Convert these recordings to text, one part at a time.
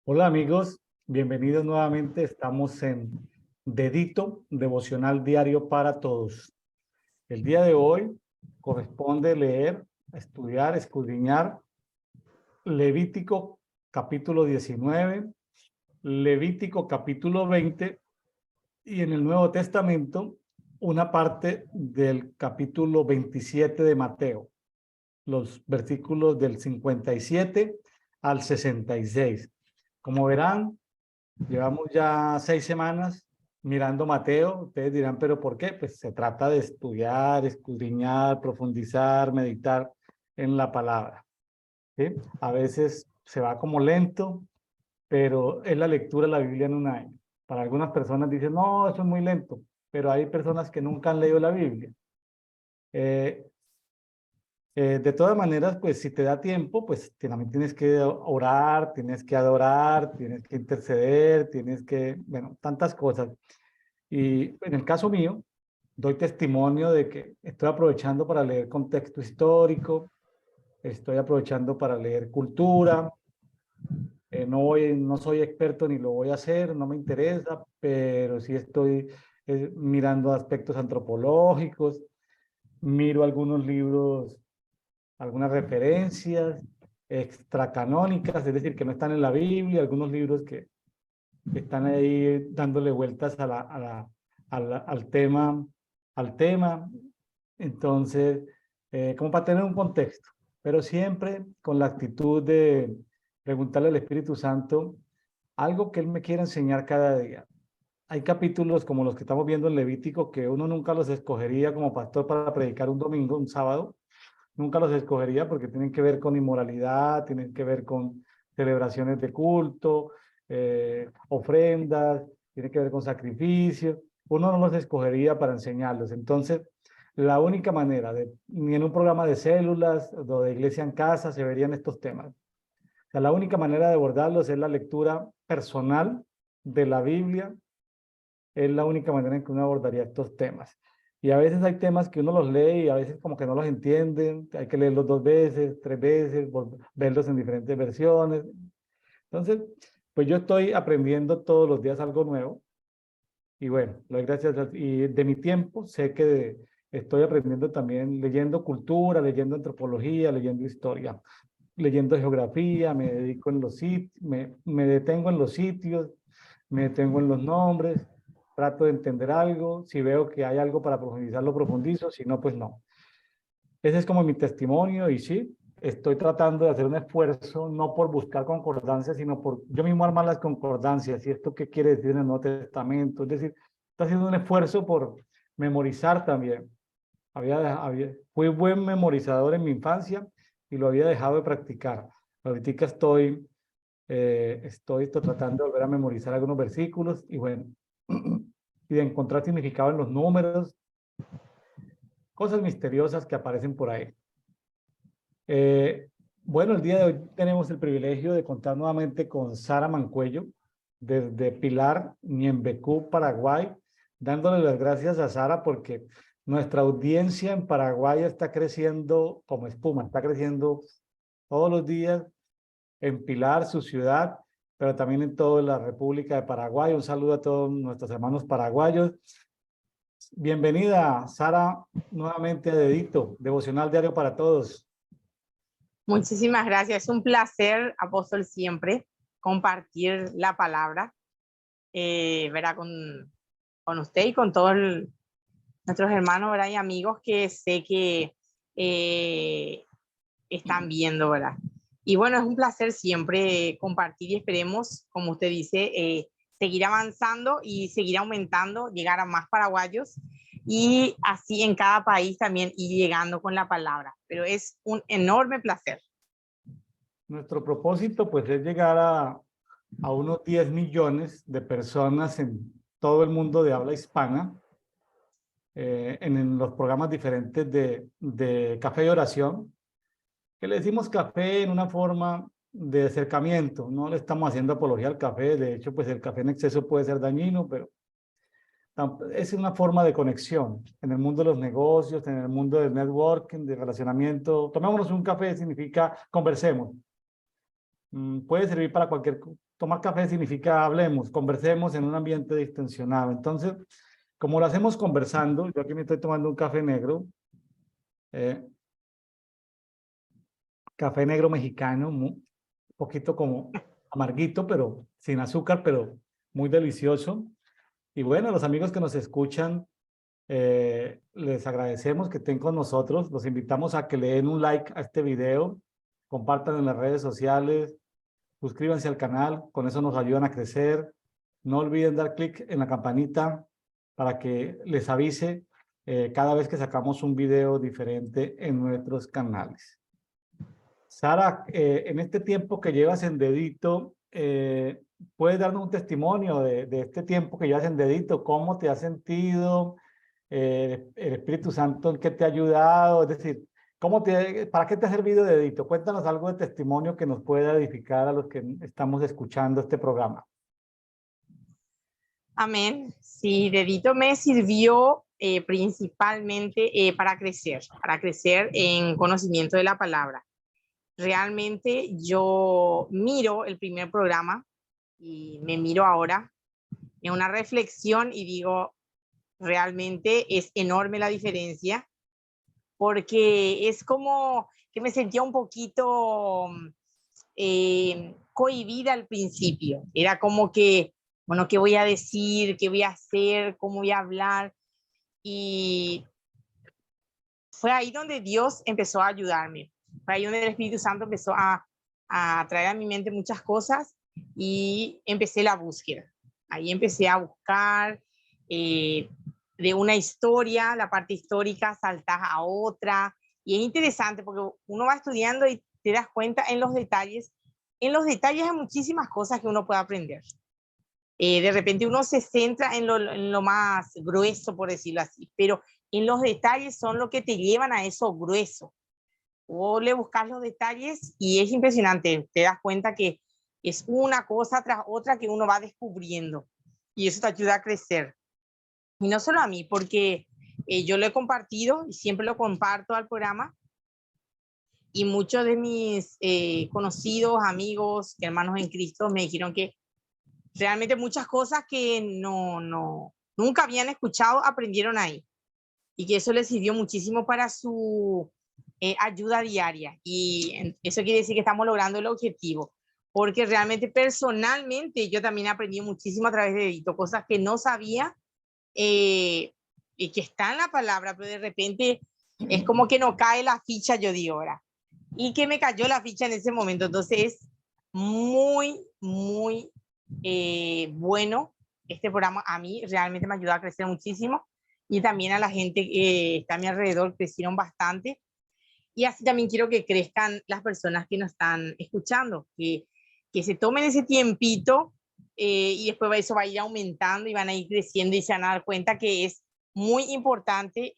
Hola amigos, bienvenidos nuevamente. Estamos en Dedito, devocional diario para todos. El día de hoy corresponde leer, estudiar, escudriñar Levítico capítulo 19, Levítico capítulo 20 y en el Nuevo Testamento una parte del capítulo 27 de Mateo, los versículos del 57 al 66. Como verán, llevamos ya 6 semanas mirando Mateo. Ustedes dirán, ¿pero por qué? Pues se trata de estudiar, escudriñar, profundizar, meditar en la palabra, ¿sí? A veces se va como lento, pero es la lectura de la Biblia en un año. Para algunas personas dicen, no, eso es muy lento, pero hay personas que nunca han leído la Biblia. Eh, de todas maneras, pues si te da tiempo, pues también tienes que orar, tienes que adorar, tienes que interceder, tienes que, bueno, tantas cosas. Y en el caso mío, doy testimonio de que estoy aprovechando para leer contexto histórico, estoy aprovechando para leer cultura. No soy experto ni lo voy a hacer, no me interesa, pero sí estoy mirando aspectos antropológicos, miro algunos libros, algunas referencias extracanónicas, es decir, que no están en la Biblia, algunos libros que están ahí dándole vueltas al tema. Entonces, como para tener un contexto, pero siempre con la actitud de preguntarle al Espíritu Santo algo que Él me quiera enseñar cada día. Hay capítulos como los que estamos viendo en Levítico que uno nunca los escogería como pastor para predicar un domingo, un sábado. Nunca los escogería porque tienen que ver con inmoralidad, tienen que ver con celebraciones de culto, ofrendas, tienen que ver con sacrificios. Uno no los escogería para enseñarlos. Entonces, la única manera ni en un programa de células o de iglesia en casa se verían estos temas. O sea, la única manera de abordarlos es la lectura personal de la Biblia. Es la única manera en que uno abordaría estos temas. Y a veces hay temas que uno los lee y a veces como que no los entienden, hay que leerlos 2 veces, 3 veces, verlos en diferentes versiones. Entonces, pues yo estoy aprendiendo todos los días algo nuevo y bueno, le doy gracias y de mi tiempo sé que estoy aprendiendo también leyendo cultura, leyendo antropología, leyendo historia, leyendo geografía, me dedico en los sitios, me detengo en los sitios, me detengo en los nombres, trato de entender algo, si veo que hay algo para profundizar, lo profundizo, si no, pues no. Ese es como mi testimonio y sí, estoy tratando de hacer un esfuerzo, no por buscar concordancias, sino por yo mismo armar las concordancias, y esto qué quiere decir en el Nuevo Testamento, es decir, estoy haciendo un esfuerzo por memorizar también. Fui buen memorizador en mi infancia y lo había dejado de practicar. Ahorita estoy tratando de volver a memorizar algunos versículos y bueno, y de encontrar significado en los números, cosas misteriosas que aparecen por ahí. Eh, bueno, el día de hoy tenemos el privilegio de contar nuevamente con Sara Mancuello, desde Pilar, Ñembecú, Paraguay, dándole las gracias a Sara porque nuestra audiencia en Paraguay está creciendo como espuma, está creciendo todos los días en Pilar, su ciudad, pero también en toda la República de Paraguay. Un saludo a todos nuestros hermanos paraguayos. Bienvenida, Sara, nuevamente a Dedito, devocional diario para todos. Muchísimas gracias. Es un placer, apóstol, siempre compartir la palabra, ¿verdad? Con usted y con todos nuestros hermanos, ¿verdad? Y amigos que sé que están viendo, ¿verdad? Y bueno, es un placer siempre compartir y esperemos, como usted dice, seguir avanzando y seguir aumentando, llegar a más paraguayos y así en cada país también ir llegando con la palabra. Pero es un enorme placer. Nuestro propósito pues es llegar a unos 10 millones de personas en todo el mundo de habla hispana, en los programas diferentes de café y oración, que le decimos café en una forma de acercamiento. No le estamos haciendo apología al café, de hecho pues el café en exceso puede ser dañino, pero es una forma de conexión en el mundo de los negocios, en el mundo del networking, de relacionamiento. Tomémonos un café significa conversemos. Puede servir para cualquier tomar café significa hablemos, conversemos en un ambiente distensionado. Entonces, como lo hacemos conversando, yo aquí me estoy tomando un café negro mexicano, un poquito como amarguito, pero sin azúcar, pero muy delicioso. Y bueno, los amigos que nos escuchan, les agradecemos que estén con nosotros. Los invitamos a que le den un like a este video, compartan en las redes sociales, suscríbanse al canal, con eso nos ayudan a crecer. No olviden dar clic en la campanita para que les avise cada vez que sacamos un video diferente en nuestros canales. Sara, en este tiempo que llevas en Dedito, ¿puedes darnos un testimonio de este tiempo que llevas en Dedito? ¿Cómo te has sentido? El Espíritu Santo, ¿en qué te ha ayudado? Es decir, ¿para qué te ha servido Dedito? Cuéntanos algo de testimonio que nos pueda edificar a los que estamos escuchando este programa. Amén. Sí, Dedito me sirvió principalmente para crecer en conocimiento de la palabra. Realmente yo miro el primer programa y me miro ahora en una reflexión y digo, realmente es enorme la diferencia, porque es como que me sentía un poquito cohibida al principio. Era como que, bueno, ¿qué voy a decir? ¿Qué voy a hacer? ¿Cómo voy a hablar? Y fue ahí donde Dios empezó a ayudarme. Fue ahí donde el Espíritu Santo empezó a traer a mi mente muchas cosas y empecé la búsqueda. Ahí empecé a buscar de una historia, la parte histórica, saltas a otra. Y es interesante porque uno va estudiando y te das cuenta en los detalles. En los detalles hay muchísimas cosas que uno puede aprender. De repente uno se centra en lo más grueso, por decirlo así, pero en los detalles son lo que te llevan a eso grueso. O le buscas los detalles y es impresionante, te das cuenta que es una cosa tras otra que uno va descubriendo y eso te ayuda a crecer. Y no solo a mí, porque yo lo he compartido y siempre lo comparto al programa y muchos de mis conocidos, amigos, hermanos en Cristo me dijeron que realmente muchas cosas que nunca habían escuchado aprendieron ahí y que eso les sirvió muchísimo para su ayuda diaria y eso quiere decir que estamos logrando el objetivo porque realmente personalmente yo también aprendí muchísimo a través de Edito, cosas que no sabía y que está en la palabra, pero de repente es como que no cae la ficha, yo digo ahora, y que me cayó la ficha en ese momento, entonces es muy bueno este programa, a mí realmente me ayudó a crecer muchísimo y también a la gente que está a mi alrededor crecieron bastante y así también quiero que crezcan las personas que nos están escuchando, que se tomen ese tiempito y después eso va a ir aumentando y van a ir creciendo y se van a dar cuenta que es muy importante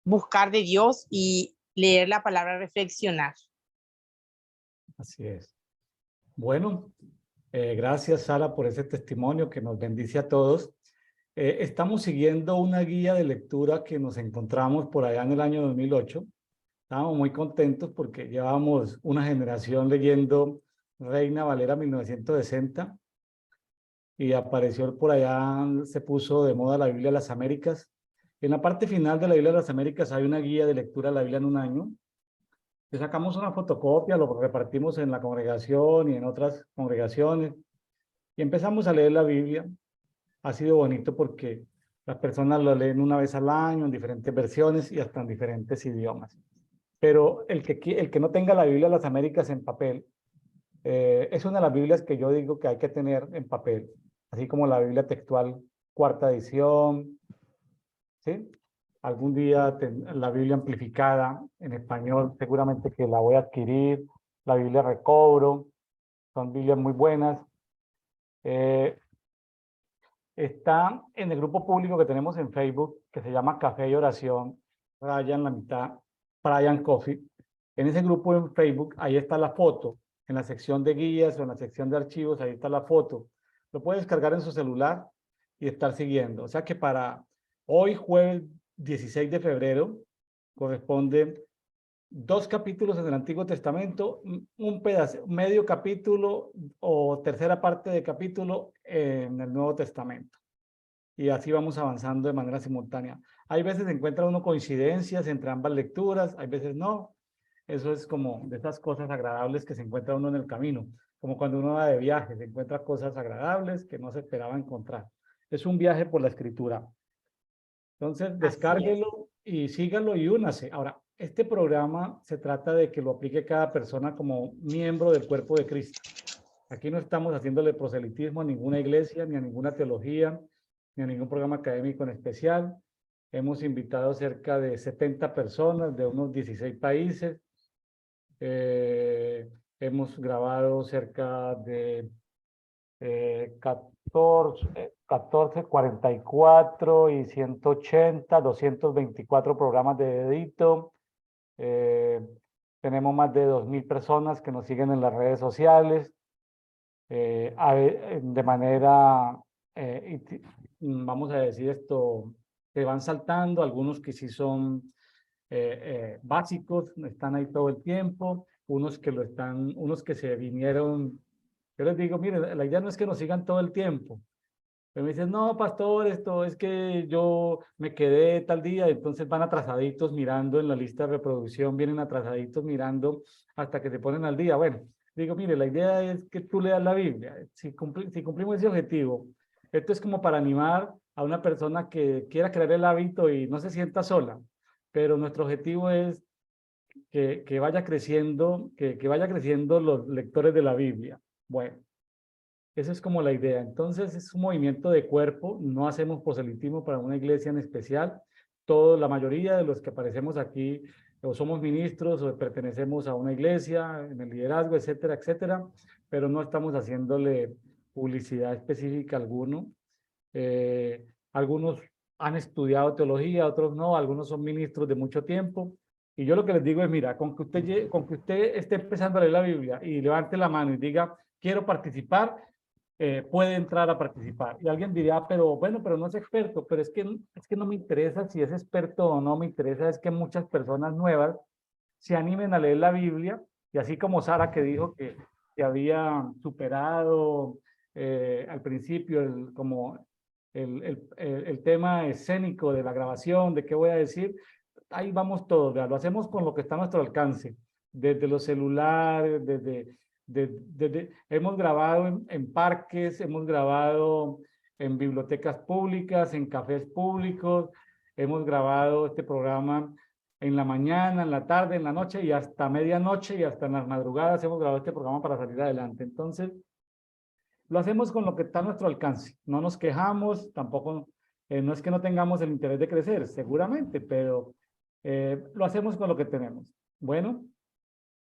buscar de Dios y leer la palabra, reflexionar. Así es. Bueno, gracias Sara por ese testimonio que nos bendice a todos. Estamos siguiendo una guía de lectura que nos encontramos por allá en el año 2008. Estábamos muy contentos porque llevábamos una generación leyendo Reina Valera 1960 y apareció por allá, se puso de moda la Biblia de las Américas. En la parte final de la Biblia de las Américas hay una guía de lectura de la Biblia en un año. Le sacamos una fotocopia, lo repartimos en la congregación y en otras congregaciones y empezamos a leer la Biblia. Ha sido bonito porque las personas lo leen una vez al año en diferentes versiones y hasta en diferentes idiomas. Pero el que no tenga la Biblia de las Américas en papel, es una de las Biblias que yo digo que hay que tener en papel, así como la Biblia textual, cuarta edición, ¿sí? Algún día la Biblia amplificada en español, seguramente que la voy a adquirir, la Biblia Recobro, son Biblias muy buenas. Está en el grupo público que tenemos en Facebook, que se llama Café y Oración, Brian la mitad, Brian Coffee. En ese grupo en Facebook, ahí está la foto, en la sección de guías o en la sección de archivos, ahí está la foto. Lo puede descargar en su celular y estar siguiendo. O sea que para hoy, jueves 16 de febrero, corresponde 2 capítulos en el Antiguo Testamento, un pedazo, medio capítulo o tercera parte de capítulo en el Nuevo Testamento. Y así vamos avanzando de manera simultánea. Hay veces encuentra uno coincidencias entre ambas lecturas, hay veces no. Eso es como de esas cosas agradables que se encuentra uno en el camino, como cuando uno va de viaje, se encuentra cosas agradables que no se esperaba encontrar. Es un viaje por la escritura. Entonces, Así es. descárguelo y sígalo y únase. Ahora, este programa se trata de que lo aplique cada persona como miembro del cuerpo de Cristo. Aquí no estamos haciéndole proselitismo a ninguna iglesia, ni a ninguna teología, ni a ningún programa académico en especial. Hemos invitado cerca de 70 personas de unos 16 países. Hemos grabado cerca de 14, 44 y 180, 224 programas de dedito. Tenemos más de 2.000 personas que nos siguen en las redes sociales. De manera, vamos a decir esto, que van saltando, algunos que sí son básicos, están ahí todo el tiempo, unos que se vinieron. Yo les digo, mire, la idea no es que nos sigan todo el tiempo. Pero me dicen, no, pastor, esto es que yo me quedé tal día, entonces van atrasaditos mirando en la lista de reproducción, vienen atrasaditos mirando hasta que se ponen al día. Bueno, digo, mire, la idea es que tú leas la Biblia. Si cumplimos ese objetivo, esto es como para animar a una persona que quiera crear el hábito y no se sienta sola. Pero nuestro objetivo es que vaya creciendo, que vaya creciendo los lectores de la Biblia. Bueno. Esa es como la idea. Entonces es un movimiento de cuerpo, no hacemos proselitismo para una iglesia en especial. La mayoría de los que aparecemos aquí o somos ministros o pertenecemos a una iglesia en el liderazgo, etcétera, etcétera, pero no estamos haciéndole publicidad específica a alguno. Algunos han estudiado teología, otros no, algunos son ministros de mucho tiempo. Y yo lo que les digo es, mira, con que usted esté empezando a leer la Biblia y levante la mano y diga, quiero participar, puede entrar a participar. Y alguien diría, pero bueno, pero no es experto, pero es que no me interesa si es experto o no, me interesa es que muchas personas nuevas se animen a leer la Biblia, y así como Sara que dijo que había superado al principio como el tema escénico de la grabación, de qué voy a decir, ahí vamos todos, ¿verdad? Lo hacemos con lo que está a nuestro alcance, desde los celulares, hemos grabado en parques, hemos grabado en bibliotecas públicas, en cafés públicos, hemos grabado este programa en la mañana, en la tarde, en la noche y hasta medianoche y hasta en las madrugadas hemos grabado este programa para salir adelante. Entonces, lo hacemos con lo que está a nuestro alcance. No nos quejamos, tampoco, no es que no tengamos el interés de crecer, seguramente, pero lo hacemos con lo que tenemos. Bueno,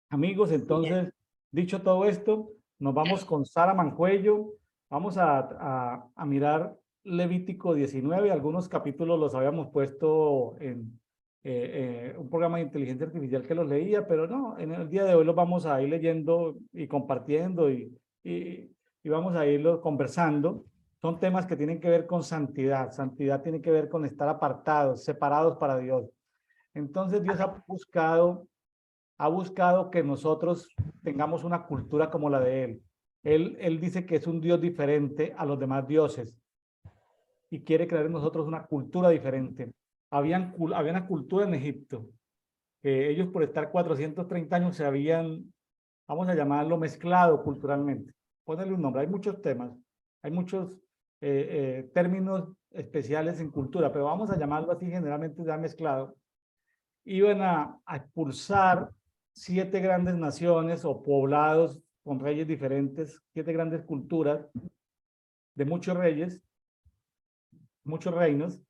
amigos, entonces, dicho todo esto, nos vamos con Sara Mancuello. Vamos a mirar Levítico 19. Algunos capítulos los habíamos puesto en un programa de inteligencia artificial que los leía, pero no, en el día de hoy los vamos a ir leyendo y compartiendo y vamos a irlos conversando. Son temas que tienen que ver con santidad. Santidad tiene que ver con estar apartados, separados para Dios. Entonces Dios ha buscado que nosotros tengamos una cultura como la de Él. Él dice que es un Dios diferente a los demás dioses y quiere crear en nosotros una cultura diferente. Había una cultura en Egipto, que ellos por estar 430 años se habían, vamos a llamarlo, mezclado culturalmente. Ponerle un nombre, hay muchos temas, hay muchos términos especiales en cultura, pero vamos a llamarlo así, generalmente ya mezclado. Iban a expulsar 7 grandes naciones o poblados con reyes diferentes, 7 grandes culturas de muchos reyes, muchos reinos,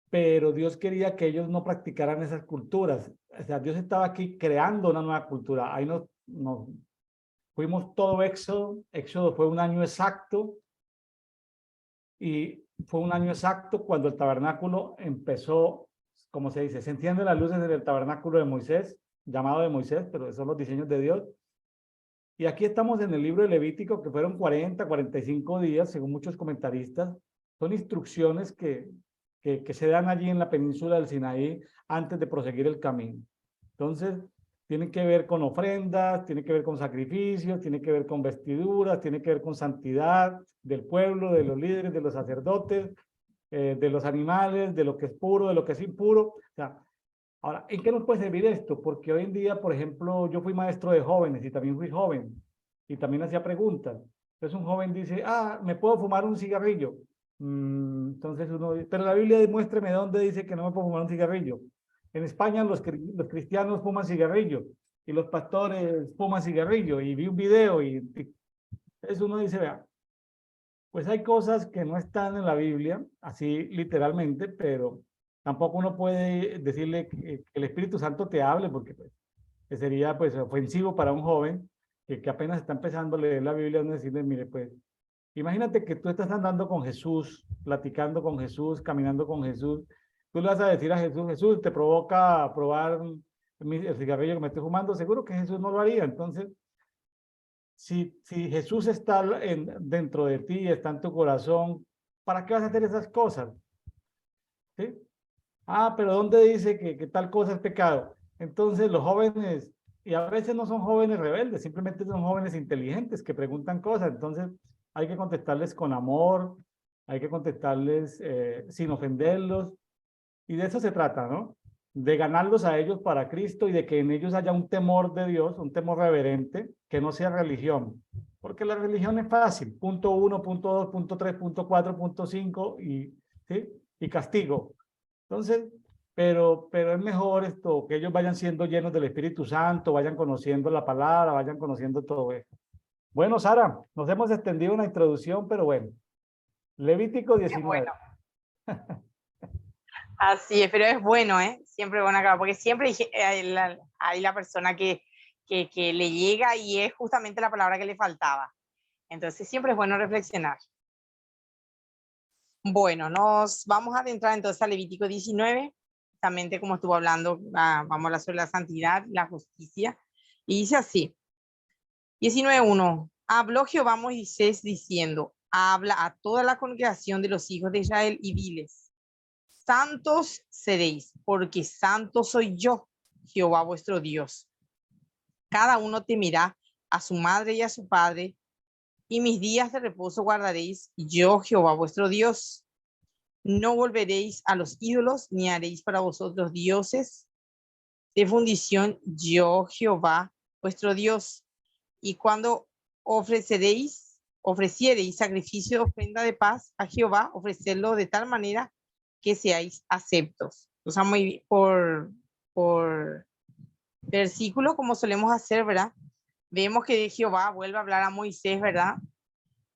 pero Dios quería que ellos no practicaran esas culturas. O sea, Dios estaba aquí creando una nueva cultura. Ahí nos fuimos todo Éxodo. Éxodo fue un año exacto y fue un año exacto cuando el tabernáculo empezó, como se dice, se encienden las luces del tabernáculo de Moisés, llamado de Moisés, pero son los diseños de Dios. Y aquí estamos en el libro de Levítico, que fueron 40, 45 días, según muchos comentaristas. Son instrucciones que se dan allí en la península del Sinaí antes de proseguir el camino. Entonces, tiene que ver con ofrendas, tiene que ver con sacrificios, tiene que ver con vestiduras, tiene que ver con santidad del pueblo, de los líderes, de los sacerdotes, de los animales, de lo que es puro, de lo que es impuro. O sea, ahora, ¿en qué nos puede servir esto? Porque hoy en día, por ejemplo, yo fui maestro de jóvenes y también fui joven y también hacía preguntas. Entonces un joven dice, ¿me puedo fumar un cigarrillo? Entonces uno dice, pero la Biblia demuéstreme dónde dice que no me puedo fumar un cigarrillo. En España los cristianos fuman cigarrillo y los pastores fuman cigarrillo y vi un video y entonces uno dice, vea, pues hay cosas que no están en la Biblia, así literalmente, pero tampoco uno puede decirle que el Espíritu Santo te hable porque pues, que sería pues ofensivo para un joven que apenas está empezando a leer la Biblia, no decirle, mire, pues imagínate que tú estás andando con Jesús, platicando con Jesús, caminando con Jesús. Tú le vas a decir a Jesús, Jesús, ¿te provoca probar el cigarrillo que me estoy fumando? Seguro que Jesús no lo haría. Entonces, si Jesús está dentro de ti, está en tu corazón, ¿para qué vas a hacer esas cosas? ¿Sí? Pero ¿dónde dice que tal cosa es pecado? Entonces los jóvenes, y a veces no son jóvenes rebeldes, simplemente son jóvenes inteligentes que preguntan cosas. Entonces hay que contestarles con amor, hay que contestarles sin ofenderlos. Y de eso se trata, ¿no? De ganarlos a ellos para Cristo y de que en ellos haya un temor de Dios, un temor reverente, que no sea religión. Porque la religión es fácil, punto 1, punto 2, punto 3, punto 4, punto 5 ¿sí? Y castigo. Entonces, pero es mejor esto, que ellos vayan siendo llenos del Espíritu Santo, vayan conociendo la palabra, vayan conociendo todo esto. Bueno, Sara, nos hemos extendido una introducción, pero bueno. Levítico Es 19. bueno. Así es, pero es bueno, ¿eh? Siempre bueno acá, porque siempre hay la persona que le llega y es justamente la palabra que le faltaba. Entonces siempre es bueno reflexionar. Bueno, nos vamos a adentrar entonces a Levítico 19, justamente como estuvo hablando, vamos a hablar sobre la santidad, la justicia, y dice así, 19:1, habló Jehová a Moisés diciendo, habla a toda la congregación de los hijos de Israel y diles, santos seréis, porque santo soy yo, Jehová vuestro Dios. Cada uno temerá a su madre y a su padre, y mis días de reposo guardaréis, yo, Jehová vuestro Dios. No volveréis a los ídolos, ni haréis para vosotros dioses de fundición, yo, Jehová vuestro Dios. Y cuando ofreciereis sacrificio de ofrenda de paz a Jehová, ofrecerlo de tal manera que seáis aceptos. O sea, por versículo, como solemos hacer, ¿verdad? Vemos que Jehová vuelve a hablar a Moisés, ¿verdad?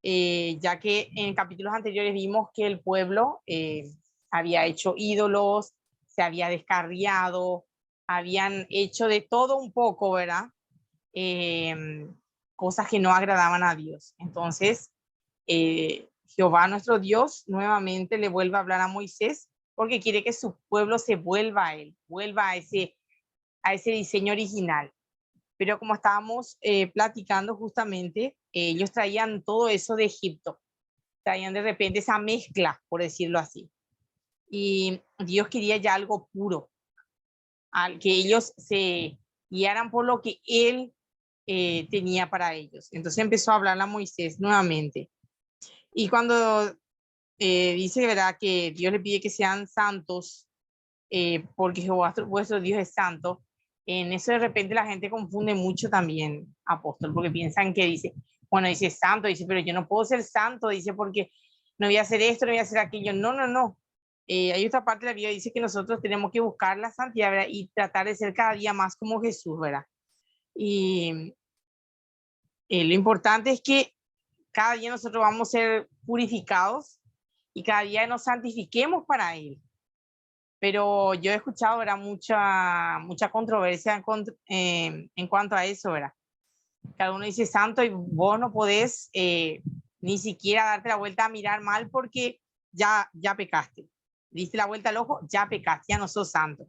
Ya que en capítulos anteriores vimos que el pueblo había hecho ídolos, se había descarriado, habían hecho de todo un poco, ¿verdad? Cosas que no agradaban a Dios. Entonces, Jehová nuestro Dios nuevamente le vuelve a hablar a Moisés porque quiere que su pueblo se vuelva a él, vuelva a ese diseño original. Pero como estábamos platicando justamente, ellos traían todo eso de Egipto, traían de repente esa mezcla, por decirlo así. Y Dios quería ya algo puro, al que ellos se guiaran por lo que Él tenía para ellos. Entonces empezó a hablar a Moisés nuevamente. Y cuando dice, ¿verdad?, que Dios le pide que sean santos, porque Jehová vuestro Dios es santo, en eso de repente la gente confunde mucho también, apóstol, porque piensan que dice, bueno, dice santo, dice, pero yo no puedo ser santo, dice, porque no voy a hacer esto, no voy a hacer aquello. No, no, no. Hay otra parte de la Biblia que dice que nosotros tenemos que buscar la santidad, ¿verdad?, y tratar de ser cada día más como Jesús, ¿verdad? Y lo importante es que cada día nosotros vamos a ser purificados y cada día nos santifiquemos para Él. Pero yo he escuchado, ¿verdad?, mucha controversia en cuanto a eso, ¿verdad? Cada uno dice santo y vos no podés ni siquiera darte la vuelta a mirar mal porque ya pecaste. Diste la vuelta al ojo, ya pecaste, ya no sos santo.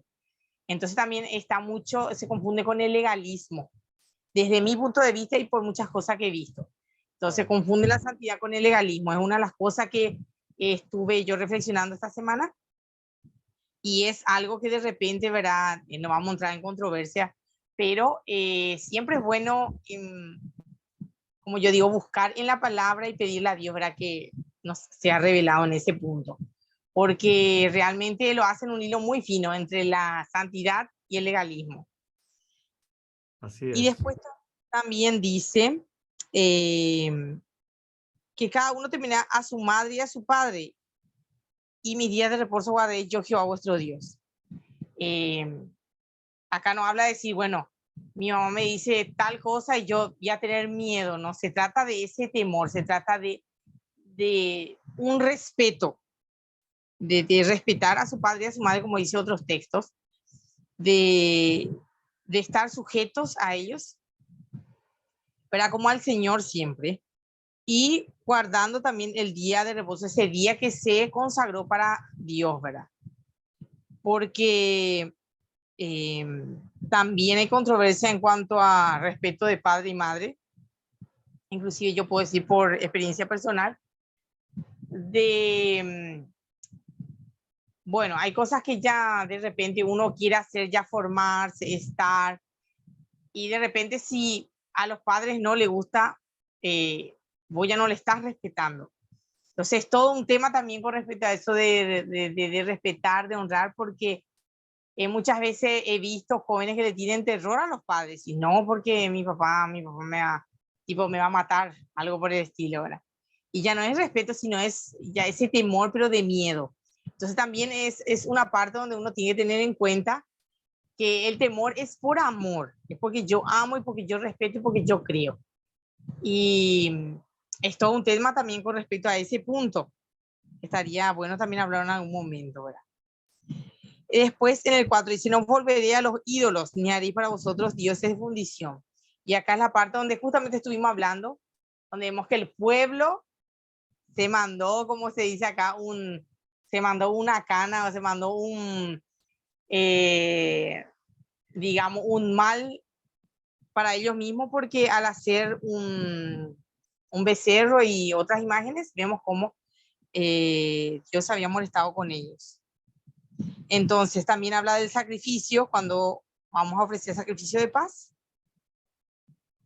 Entonces también se confunde con el legalismo, desde mi punto de vista y por muchas cosas que he visto. Entonces confunde la santidad con el legalismo. Es una de las cosas que estuve yo reflexionando esta semana. y es algo que de repente, ¿verdad? No vamos a entrar en controversia, pero siempre es bueno, como yo digo, buscar en la palabra y pedirle a Dios, ¿verdad? Que nos sea revelado en ese punto, porque realmente lo hacen un hilo muy fino entre la santidad y el legalismo. Así Y es. después también dice que cada uno termina a su madre y a su padre, y mis días de reposo guardé yo Jehová vuestro Dios. Acá no habla de decir, bueno, mi mamá me dice tal cosa y yo voy a tener miedo, no se trata de ese temor, se trata de un respeto, de respetar a su padre y a su madre, como dice otros textos, de estar sujetos a ellos, pero como al Señor siempre, y guardando también el día de reposo, ese día que se consagró para Dios, ¿verdad? Porque también hay controversia en cuanto a respeto de padre y madre, inclusive yo puedo decir por experiencia personal, bueno, hay cosas que ya de repente uno quiere hacer, ya formarse, estar, y de repente si a los padres no le gusta, vos ya no le estás respetando. Entonces, es todo un tema también con respecto a eso de respetar, de honrar, porque muchas veces he visto jóvenes que le tienen terror a los padres, y no porque mi papá me va a matar, algo por el estilo, ¿verdad? Y ya no es respeto, sino es ya ese temor, pero de miedo. Entonces también es una parte donde uno tiene que tener en cuenta que el temor es por amor, es porque yo amo y porque yo respeto y porque yo creo. Y es todo un tema también con respecto a ese punto. Estaría bueno también hablar en algún momento, ¿verdad? Después en el 4 dice, no volveré a los ídolos, ni haré para vosotros dioses de fundición. Y acá es la parte donde justamente estuvimos hablando, donde vemos que el pueblo se mandó, como se dice acá, se mandó una cana, o se mandó digamos, un mal para ellos mismos, porque al hacer un becerro y otras imágenes, vemos cómo Dios había molestado con ellos. Entonces también habla del sacrificio, cuando vamos a ofrecer sacrificio de paz.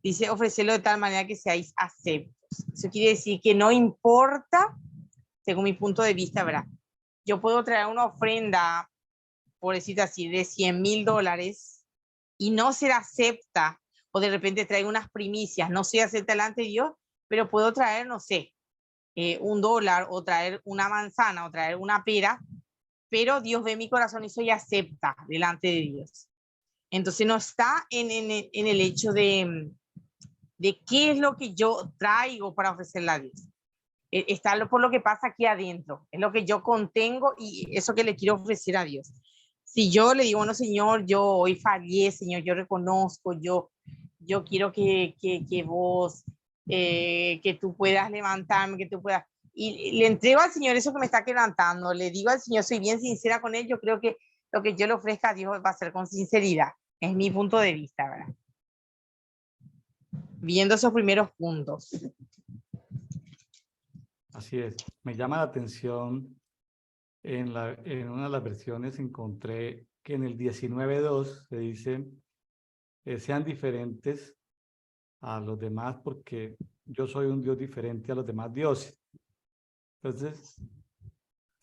Dice, ofrecerlo de tal manera que seáis aceptos. Eso quiere decir que no importa, según mi punto de vista, ¿verdad? Yo puedo traer una ofrenda, por decirlo así, de $100,000 y no ser acepta, o de repente traigo unas primicias, no se acepta delante de Dios, pero puedo traer, no sé, $1, o traer una manzana, o traer una pera, pero Dios ve mi corazón y soy acepta delante de Dios. Entonces no está en el hecho de qué es lo que yo traigo para ofrecerle a Dios. Está por lo que pasa aquí adentro, es lo que yo contengo y eso que le quiero ofrecer a Dios. Si yo le digo, bueno, Señor, yo hoy fallé, Señor, yo reconozco, yo quiero que vos, que tú puedas levantarme, que tú puedas, y le entrego al Señor eso que me está quebrantando, le digo al Señor, soy bien sincera con él, yo creo que lo que yo le ofrezca a Dios va a ser con sinceridad, es mi punto de vista, ¿verdad? Viendo esos primeros puntos. Así es. Me llama la atención, en una de las versiones encontré que en el 19:2 se dice, sean diferentes a los demás porque yo soy un Dios diferente a los demás dioses. Entonces,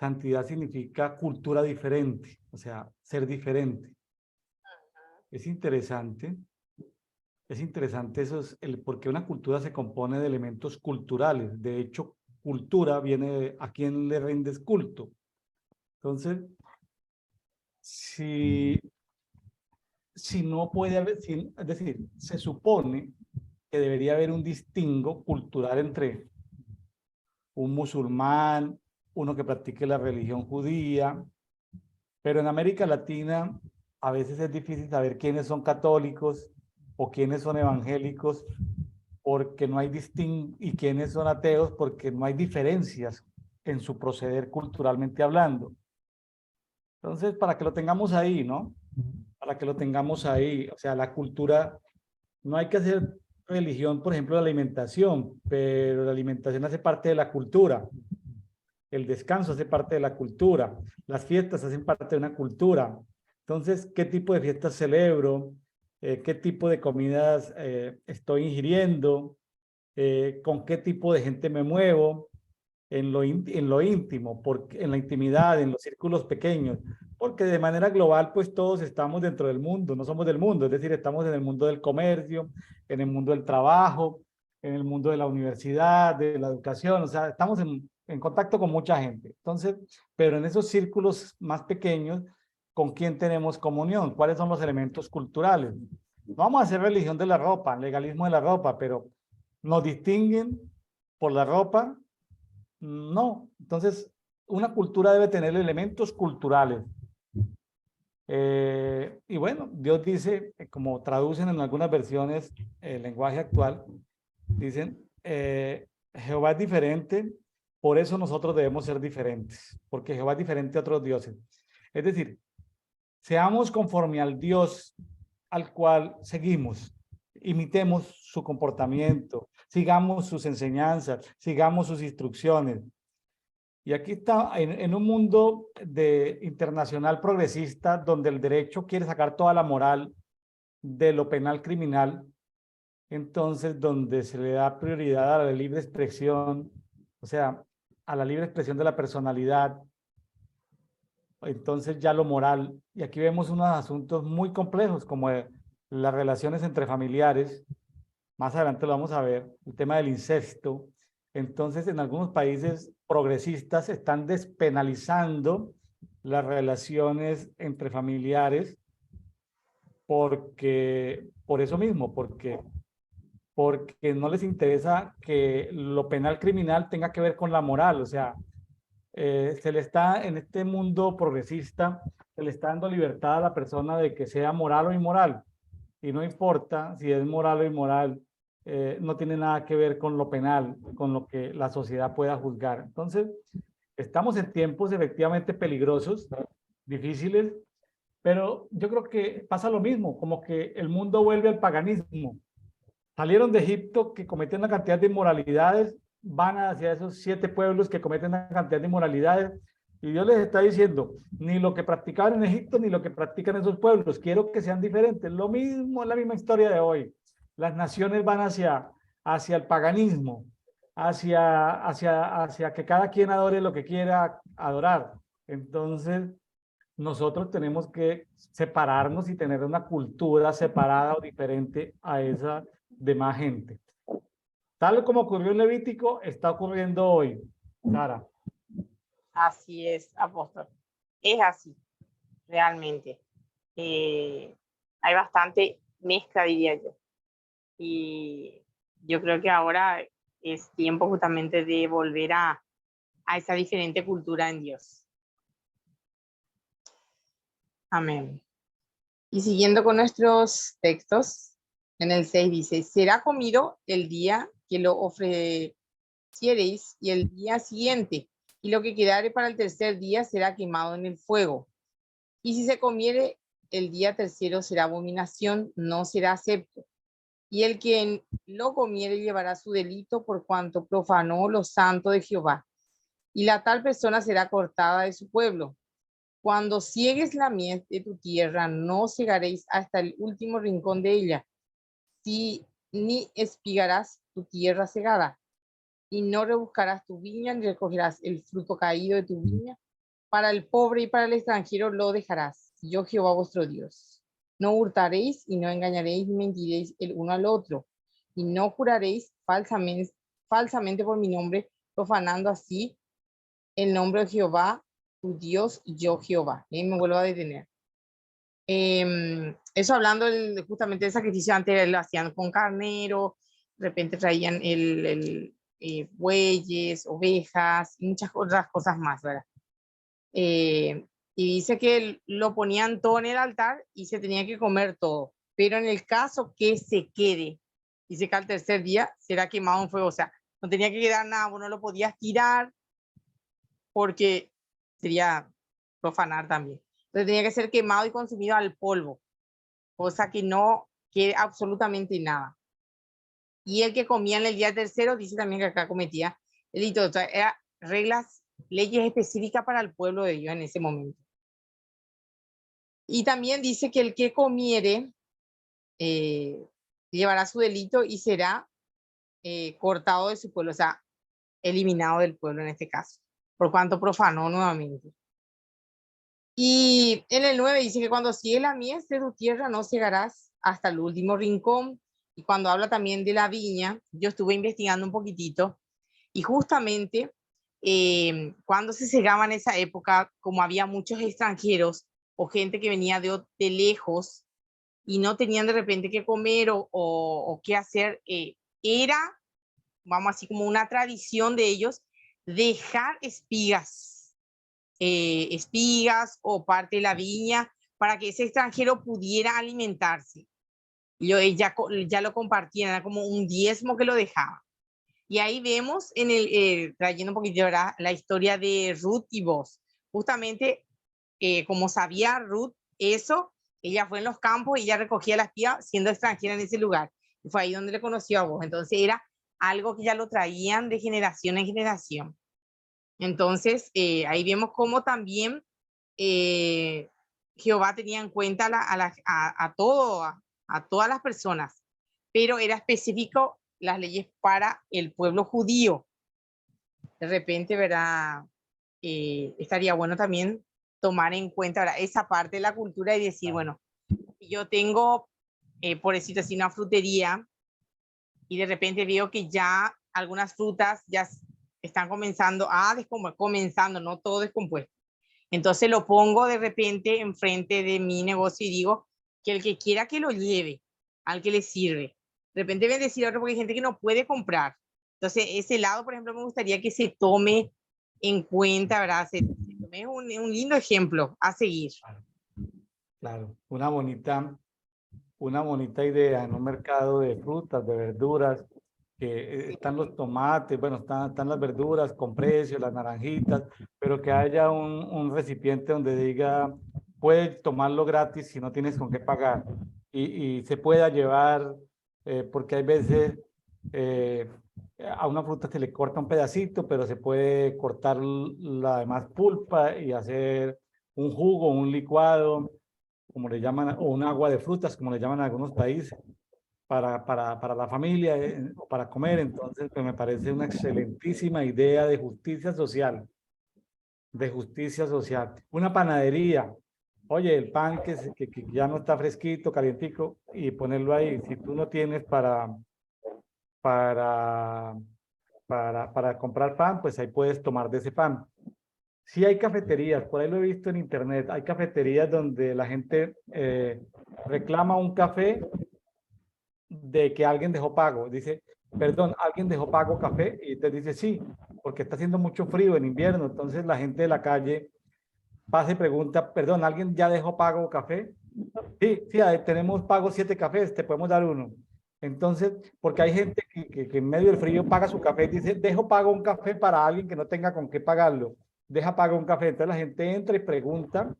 santidad significa cultura diferente, o sea, ser diferente. Es interesante eso, porque una cultura se compone de elementos culturales. De hecho, cultura viene de a quién le rindes culto. Entonces, si no puede haber, es decir, se supone que debería haber un distingo cultural entre un musulmán, uno que practique la religión judía, pero en América Latina a veces es difícil saber quiénes son católicos o quiénes son evangélicos, porque no hay y quiénes son ateos, porque no hay diferencias en su proceder culturalmente hablando. Entonces, para que lo tengamos ahí, ¿no? Para que lo tengamos ahí, o sea, la cultura, no hay que hacer religión, por ejemplo, de la alimentación, pero la alimentación hace parte de la cultura. el descanso hace parte de la cultura, las fiestas hacen parte de una cultura. Entonces, ¿qué tipo de fiestas celebro? ¿Qué tipo de comidas estoy ingiriendo? ¿Con qué tipo de gente me muevo? En lo íntimo, porque, en la intimidad, en los círculos pequeños, porque de manera global, pues todos estamos dentro del mundo, no somos del mundo, es decir, estamos en el mundo del comercio, en el mundo del trabajo, en el mundo de la universidad, de la educación, o sea, estamos en contacto con mucha gente. Entonces, pero en esos círculos más pequeños, ¿con quién tenemos comunión? ¿Cuáles son los elementos culturales? No vamos a hacer religión de la ropa, legalismo de la ropa, pero nos distinguen por la ropa. No, entonces una cultura debe tener elementos culturales. Y bueno, Dios dice, como traducen en algunas versiones el lenguaje actual, dicen, Jehová es diferente, por eso nosotros debemos ser diferentes, porque Jehová es diferente a otros dioses. Es decir, seamos conforme al Dios al cual seguimos, imitemos su comportamiento, sigamos sus enseñanzas, sigamos sus instrucciones. Y aquí está, en un mundo internacional progresista, donde el derecho quiere sacar toda la moral de lo penal criminal, entonces donde se le da prioridad a la libre expresión, o sea, a la libre expresión de la personalidad, entonces ya lo moral, y aquí vemos unos asuntos muy complejos como las relaciones entre familiares, más adelante lo vamos a ver, el tema del incesto. Entonces, en algunos países progresistas están despenalizando las relaciones entre familiares porque, por eso mismo, porque no les interesa que lo penal criminal tenga que ver con la moral. O sea, se le está, en este mundo progresista, se le está dando libertad a la persona de que sea moral o inmoral. Y no importa si es moral o inmoral, no tiene nada que ver con lo penal, con lo que la sociedad pueda juzgar. Entonces, estamos en tiempos efectivamente peligrosos, difíciles, pero yo creo que pasa lo mismo, como que el mundo vuelve al paganismo. Salieron de Egipto que cometen una cantidad de inmoralidades, van hacia esos 7 pueblos que cometen una cantidad de inmoralidades, y Dios les está diciendo, ni lo que practicaban en Egipto, ni lo que practican esos pueblos, quiero que sean diferentes. Lo mismo, la misma historia de hoy. Las naciones van hacia el paganismo, hacia que cada quien adore lo que quiera adorar. Entonces, nosotros tenemos que separarnos y tener una cultura separada o diferente a esa demás gente. Tal como ocurrió en Levítico, está ocurriendo hoy. Sara. Así es, apóstol. Es así, realmente. Hay bastante mezcla, diría yo. Y yo creo que ahora es tiempo justamente de volver a esa diferente cultura en Dios. Amén. Y siguiendo con nuestros textos, en el 6 dice, será comido el día que lo ofreciereis y el día siguiente, y lo que quedare para el tercer día será quemado en el fuego. Y si se comiere el día tercero será abominación, no será acepto. Y el que lo comiere llevará su delito por cuanto profanó lo santo de Jehová. Y la tal persona será cortada de su pueblo. Cuando ciegues la mies de tu tierra, no cegaréis hasta el último rincón de ella, ni espigarás tu tierra cegada, y no rebuscarás tu viña, ni recogerás el fruto caído de tu viña. Para el pobre y para el extranjero lo dejarás. Yo, Jehová vuestro Dios. No hurtaréis y no engañaréis ni mentiréis el uno al otro, y no juraréis falsamente por mi nombre, profanando así el nombre de Jehová, tu Dios, yo Jehová. Y me vuelvo a detener. Eso hablando justamente del sacrificio, antes lo hacían con carnero, de repente traían bueyes, ovejas y muchas otras cosas más, ¿verdad? Y dice que lo ponían todo en el altar y se tenía que comer todo, pero en el caso que se quede, dice que al tercer día será quemado en fuego, o sea, no tenía que quedar nada, vos no lo podías tirar porque sería profanar también. Entonces tenía que ser quemado y consumido al polvo, cosa que no quede absolutamente nada. Y el que comía en el día tercero, dice también que acá cometía delito. O sea, eran reglas leyes específicas para el pueblo de Dios en ese momento. Y también dice que el que comiere llevará su delito y será cortado de su pueblo, o sea, eliminado del pueblo en este caso, por cuanto profanó nuevamente. Y en el 9 dice que cuando sigue la mies de tu tierra no cegarás hasta el último rincón. Y cuando habla también de la viña, yo estuve investigando un poquitito y justamente cuando se segaba en esa época, como había muchos extranjeros o gente que venía de lejos y no tenían de repente qué comer o qué hacer, era, vamos así como una tradición de ellos, dejar espigas o parte de la viña para que ese extranjero pudiera alimentarse. Ya lo compartían, era como un diezmo que lo dejaba. Y ahí vemos, trayendo un poquito, ¿verdad?, la historia de Ruth y Boaz. Justamente, como sabía Ruth eso, ella fue en los campos y ella recogía la espiga siendo extranjera en ese lugar. Y fue ahí donde le conoció a Boaz. Entonces era algo que ya lo traían de generación en generación. Entonces, ahí vemos cómo también Jehová tenía en cuenta a todas las personas, pero era específico las leyes para el pueblo judío. De repente, ¿verdad? Estaría bueno también tomar en cuenta, ¿verdad?, esa parte de la cultura y decir, bueno, yo tengo, por decirlo así, una frutería y de repente veo que ya algunas frutas ya están comenzando a comenzando, no todo descompuesto. Entonces lo pongo de repente enfrente de mi negocio y digo que el que quiera que lo lleve, al que le sirve. De repente bendecir a otro porque hay gente que no puede comprar. Entonces ese lado, por ejemplo, me gustaría que se tome en cuenta, ¿verdad? Se tome un lindo ejemplo a seguir. Claro, una bonita idea en un mercado de frutas, de verduras, que están los tomates, bueno, están las verduras con precio, las naranjitas, pero que haya un recipiente donde diga, puedes tomarlo gratis si no tienes con qué pagar y se pueda llevar, porque hay veces a una fruta se le corta un pedacito, pero se puede cortar la demás pulpa y hacer un jugo, un licuado, como le llaman, o un agua de frutas, como le llaman en algunos países, para la familia, para comer. Entonces, pues me parece una excelentísima idea de justicia social, de justicia social. Una panadería. Oye, el pan que ya no está fresquito, calientico, y ponerlo ahí. Si tú no tienes para, para comprar pan, pues ahí puedes tomar de ese pan. Sí hay cafeterías, por ahí lo he visto en internet, hay cafeterías donde la gente reclama un café de que alguien dejó pago. Dice, perdón, ¿alguien dejó pago café? Y te dice, sí, porque está haciendo mucho frío en invierno. Entonces la gente de la calle pasa y pregunta, perdón, ¿alguien ya dejó pago café? Sí, sí, tenemos pago 7 cafés, te podemos dar uno. Entonces, porque hay gente que en medio del frío paga su café y dice, dejo pago un café para alguien que no tenga con qué pagarlo. Deja pago un café. Entonces la gente entra y pregunta.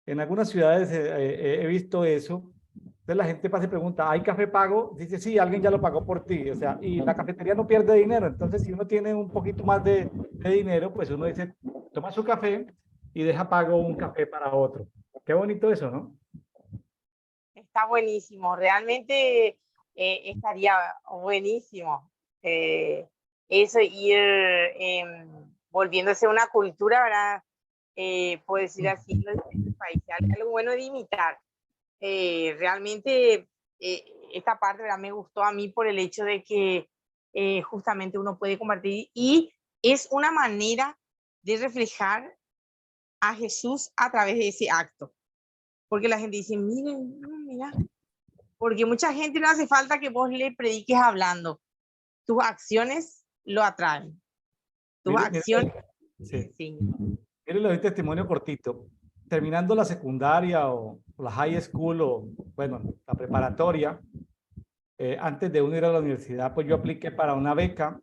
En algunas ciudades he visto eso. Entonces la gente pasa y pregunta, ¿hay café pago? Dice, sí, alguien ya lo pagó por ti. O sea, y la cafetería no pierde dinero. Entonces, si uno tiene un poquito más de dinero, pues uno dice, toma su café y deja pago un café para otro. Qué bonito eso, ¿no? Está buenísimo, realmente estaría buenísimo eso, ir volviéndose una cultura, ¿verdad? Puedo decir así, en los países, algo bueno de imitar. Realmente esta parte, ¿verdad?, me gustó a mí por el hecho de que justamente uno puede compartir y es una manera de reflejar a Jesús a través de ese acto. Porque la gente dice, miren, mira, porque mucha gente no hace falta que vos le prediques hablando. Tus acciones lo atraen. Tus Mire, acciones sí. sí. Mire, le doy testimonio cortito. Terminando la secundaria o la high school o, bueno, la preparatoria, antes de uno ir a la universidad, pues yo apliqué para una beca,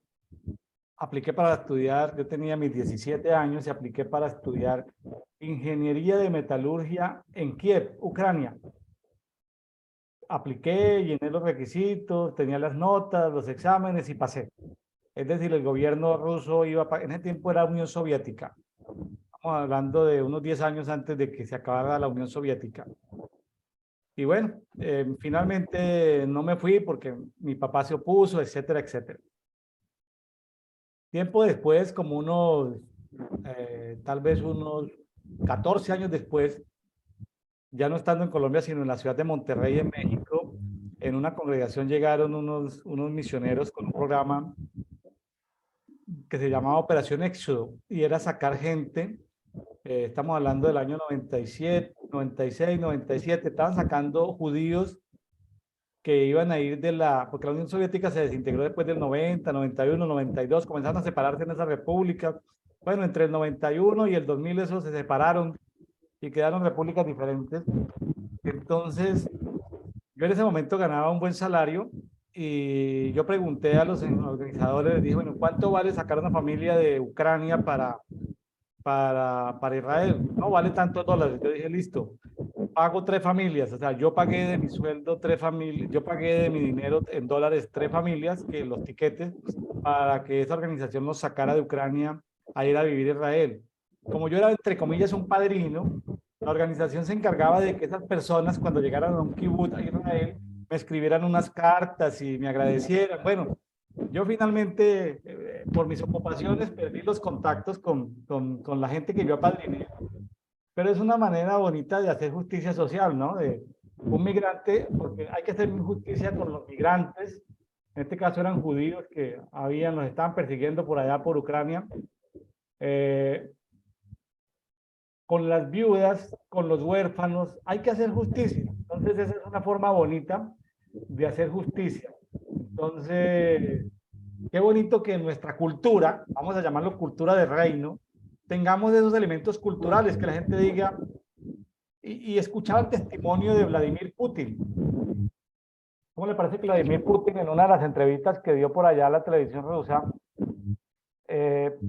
apliqué para estudiar, yo tenía mis 17 años y apliqué para estudiar ingeniería de metalurgia en Kiev, Ucrania. Apliqué, llené los requisitos, tenía las notas, los exámenes y pasé. Es decir, el gobierno ruso en ese tiempo era Unión Soviética. Estamos hablando de unos 10 años antes de que se acabara la Unión Soviética. Y bueno, finalmente no me fui porque mi papá se opuso, etcétera, etcétera. Tiempo después, como tal vez unos 14 años después, ya no estando en Colombia, sino en la ciudad de Monterrey, en México, en una congregación llegaron unos misioneros con un programa que se llamaba Operación Éxodo, y era sacar gente, estamos hablando del año 97, 96, 97, estaban sacando judíos que iban a ir porque la Unión Soviética se desintegró después del 90, 91, 92, comenzaron a separarse en esas repúblicas. Bueno, entre el 91 y el 2000 eso se separaron y quedaron repúblicas diferentes. Entonces, yo en ese momento ganaba un buen salario y yo pregunté a los organizadores, les dije, bueno, ¿cuánto vale sacar una familia de Ucrania para Israel? No, vale tantos dólares. Yo dije, listo, pago 3 familias, o sea, yo pagué de mi sueldo 3 familias, yo pagué de mi dinero en dólares 3 familias, que los tiquetes, para que esa organización nos sacara de Ucrania a ir a vivir a Israel. Como yo era, entre comillas, un padrino, la organización se encargaba de que esas personas, cuando llegaran a un kibutz a Israel, me escribieran unas cartas y me agradecieran. Bueno, yo finalmente, por mis ocupaciones, perdí los contactos con la gente que yo apadriné, pero es una manera bonita de hacer justicia social, ¿no? De un migrante, porque hay que hacer justicia con los migrantes, en este caso eran judíos que los estaban persiguiendo por allá por Ucrania, eh, con las viudas, con los huérfanos, hay que hacer justicia. Entonces esa es una forma bonita de hacer justicia. Entonces, qué bonito que en nuestra cultura, vamos a llamarlo cultura de reino, tengamos esos elementos culturales, que la gente diga, y escuchaba el testimonio de Vladimir Putin. ¿Cómo le parece que Vladimir Putin, en una de las entrevistas que dio por allá a la televisión rusa,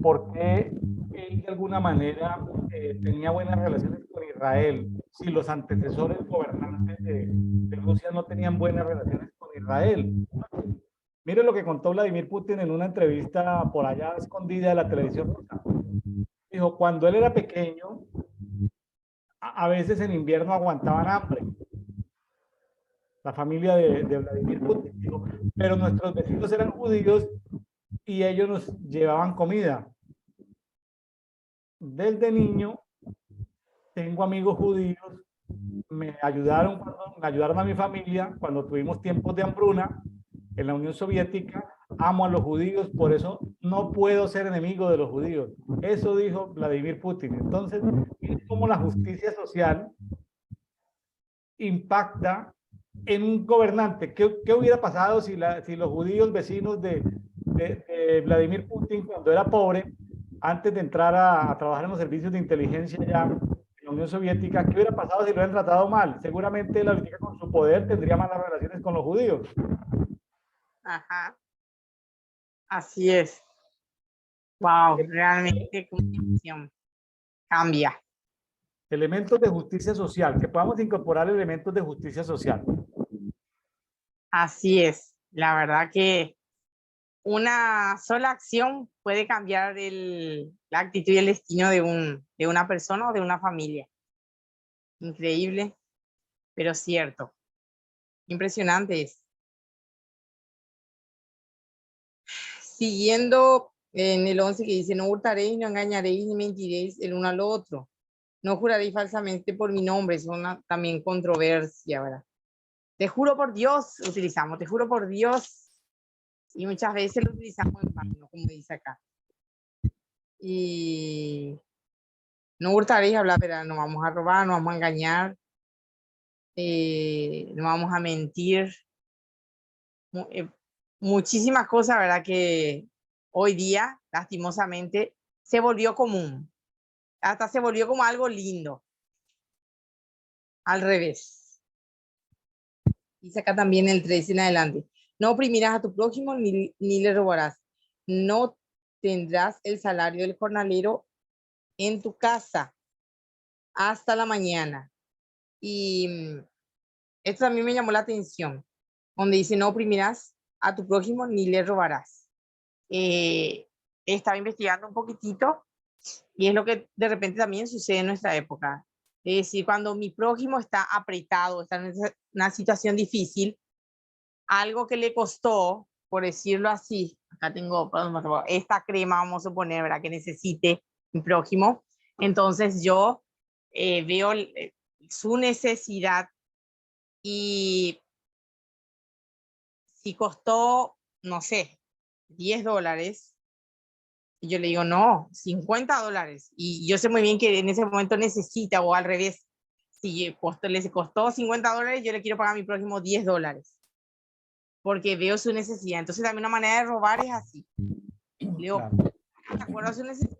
por qué él de alguna manera tenía buenas relaciones con Israel, si los antecesores gobernantes de Rusia no tenían buenas relaciones con Israel? Mire lo que contó Vladimir Putin en una entrevista por allá escondida de la televisión rusa. Dijo, cuando él era pequeño, a veces en invierno aguantaban hambre. La familia de Vladimir Putin. Dijo, pero nuestros vecinos eran judíos y ellos nos llevaban comida. Desde niño tengo amigos judíos, me ayudaron a mi familia cuando tuvimos tiempos de hambruna en la Unión Soviética. Amo a los judíos, por eso no puedo ser enemigo de los judíos. Eso dijo Vladimir Putin. Entonces, es como la justicia social impacta en un gobernante. ¿Qué hubiera pasado si los judíos vecinos de Vladimir Putin, cuando era pobre, antes de entrar a trabajar en los servicios de inteligencia ya en la Unión Soviética, qué hubiera pasado si lo hubieran tratado mal? Seguramente la política con su poder tendría malas relaciones con los judíos. Ajá. Así es. Wow, realmente comunicación cambia. Elementos de justicia social, que podamos incorporar elementos de justicia social. Así es. La verdad que una sola acción puede cambiar la actitud y el destino de una persona o de una familia. Increíble, pero cierto. Impresionante es. Siguiendo en el 11 que dice, no hurtaréis, no engañaréis, ni mentiréis el uno al otro. No juraréis falsamente por mi nombre. Es una también controversia, ¿verdad? Te juro por Dios, utilizamos, te juro por Dios. Y muchas veces lo utilizamos en vano, como dice acá. Y no hurtaréis, hablar, pero no vamos a robar, no vamos a engañar, no vamos a mentir. Muchísimas cosas, ¿verdad? Que hoy día, lastimosamente, se volvió común. Hasta se volvió como algo lindo. Al revés. Dice acá también el 13 en adelante. No oprimirás a tu prójimo ni le robarás. No tendrás el salario del jornalero en tu casa hasta la mañana. Y esto también me llamó la atención, donde dice no oprimirás a tu prójimo ni le robarás. estaba investigando un poquitito y es lo que de repente también sucede en nuestra época. Es decir, cuando mi prójimo está apretado, está en una situación difícil, algo que le costó, por decirlo así, acá tengo esta crema, vamos a suponer, ¿verdad? Que necesite mi prójimo. Entonces yo veo su necesidad y si costó, no sé, $10, y yo le digo, no, $50. Y yo sé muy bien que en ese momento necesita, o al revés, si les costó $50, yo le quiero pagar a mi prójimo $10, porque veo su necesidad. Entonces también una manera de robar es así. Le digo, Claro. de acuerdo a su necesidad,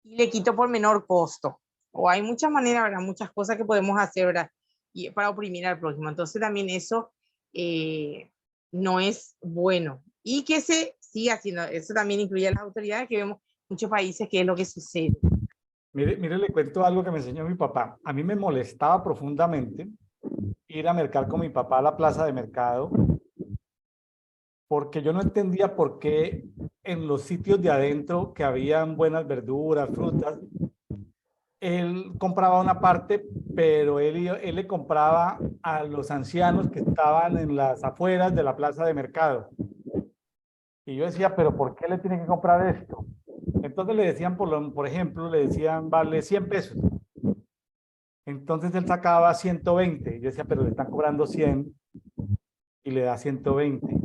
y le quito por menor costo. O hay muchas maneras, ¿verdad? Muchas cosas que podemos hacer, ¿verdad? Y para oprimir al prójimo. Entonces también eso no es bueno. Y que se siga haciendo. Eso también incluye a las autoridades, que vemos en muchos países que es lo que sucede. Mire, le cuento algo que me enseñó mi papá. A mí me molestaba profundamente ir a mercar con mi papá a la plaza de mercado, porque yo no entendía por qué en los sitios de adentro que habían buenas verduras, frutas, él compraba una parte, pero él le compraba a los ancianos que estaban en las afueras de la plaza de mercado. Y yo decía, pero ¿por qué le tiene que comprar esto? Entonces le decían, por ejemplo, le decían, vale 100 pesos. Entonces él sacaba 120. Yo decía, pero le están cobrando 100 y le da 120.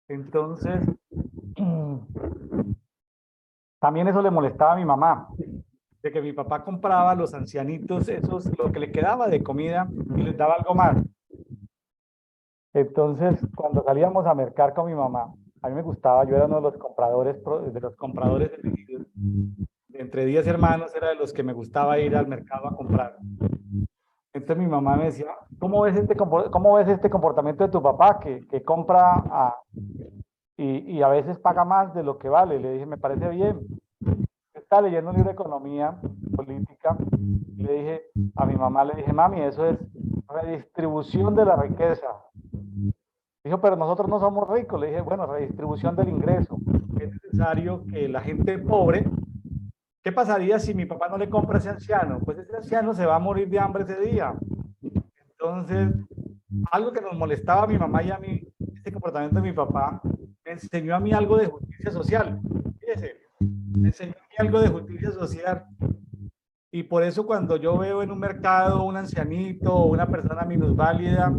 Entonces, también eso le molestaba a mi mamá, de que mi papá compraba a los ancianitos, esos, lo que le quedaba de comida y les daba algo más. Entonces, cuando salíamos a mercar con mi mamá, a mí me gustaba, yo era uno de los compradores elegidos. Entre 10 hermanos era de los que me gustaba ir al mercado a comprar. Entonces mi mamá me decía, ¿cómo ves este comportamiento de tu papá que compra y a veces paga más de lo que vale? Le dije, me parece bien. Estaba leyendo un libro de economía política y le dije a mi mamá, le dije, mami, eso es redistribución de la riqueza. Dijo, pero nosotros no somos ricos. Le dije, bueno, redistribución del ingreso. Es necesario que la gente pobre, ¿qué pasaría si mi papá no le compra a ese anciano? Pues ese anciano se va a morir de hambre ese día. Entonces, algo que nos molestaba a mi mamá y a mí, este comportamiento de mi papá, me enseñó a mí algo de justicia social. Fíjese, me enseñó a mí algo de justicia social. Y por eso cuando yo veo en un mercado un ancianito o una persona minusválida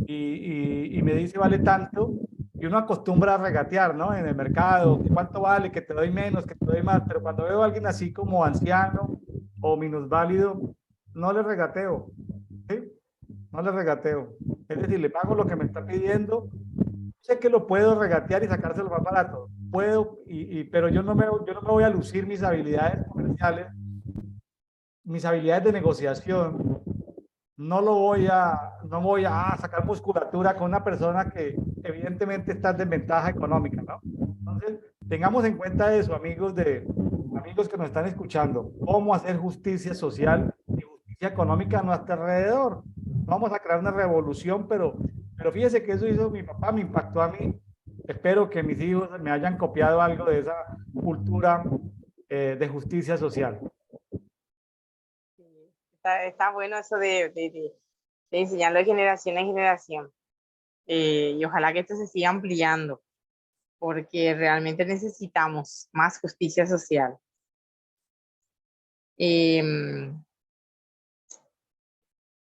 y me dice vale tanto, y uno acostumbra a regatear, ¿no? En el mercado, ¿cuánto vale? Que te doy menos, que te doy más. Pero cuando veo a alguien así como anciano o minusválido, no le regateo, ¿sí? No le regateo. Es decir, le pago lo que me está pidiendo. Sé que lo puedo regatear y sacárselo más barato. Puedo, pero yo no me voy a lucir mis habilidades comerciales, mis habilidades de negociación. No voy a sacar musculatura con una persona que evidentemente está en desventaja económica, ¿no? Entonces, tengamos en cuenta eso, amigos que nos están escuchando, cómo hacer justicia social y justicia económica a nuestro alrededor. Vamos a crear una revolución, pero fíjese que eso hizo mi papá, me impactó a mí. Espero que mis hijos me hayan copiado algo de esa cultura de justicia social. Está bueno eso de enseñarlo de generación en generación. Y ojalá que esto se siga ampliando, porque realmente necesitamos más justicia social.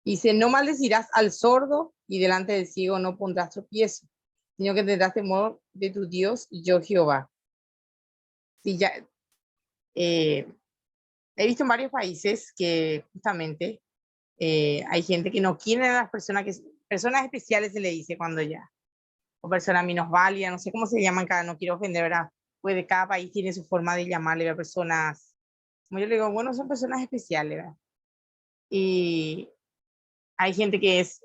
Dice, no maldecirás al sordo y delante del ciego no pondrás tropiezo, sino que tendrás temor de tu Dios, yo Jehová. Sí, ya, he visto en varios países que justamente hay gente que no quiere a las personas especiales se le dice cuando ya, o personas minusválidas, no sé cómo se llaman, no quiero ofender, ¿verdad? Pues cada país tiene su forma de llamarle a personas, como yo le digo, bueno, son personas especiales, ¿verdad? Y hay gente que es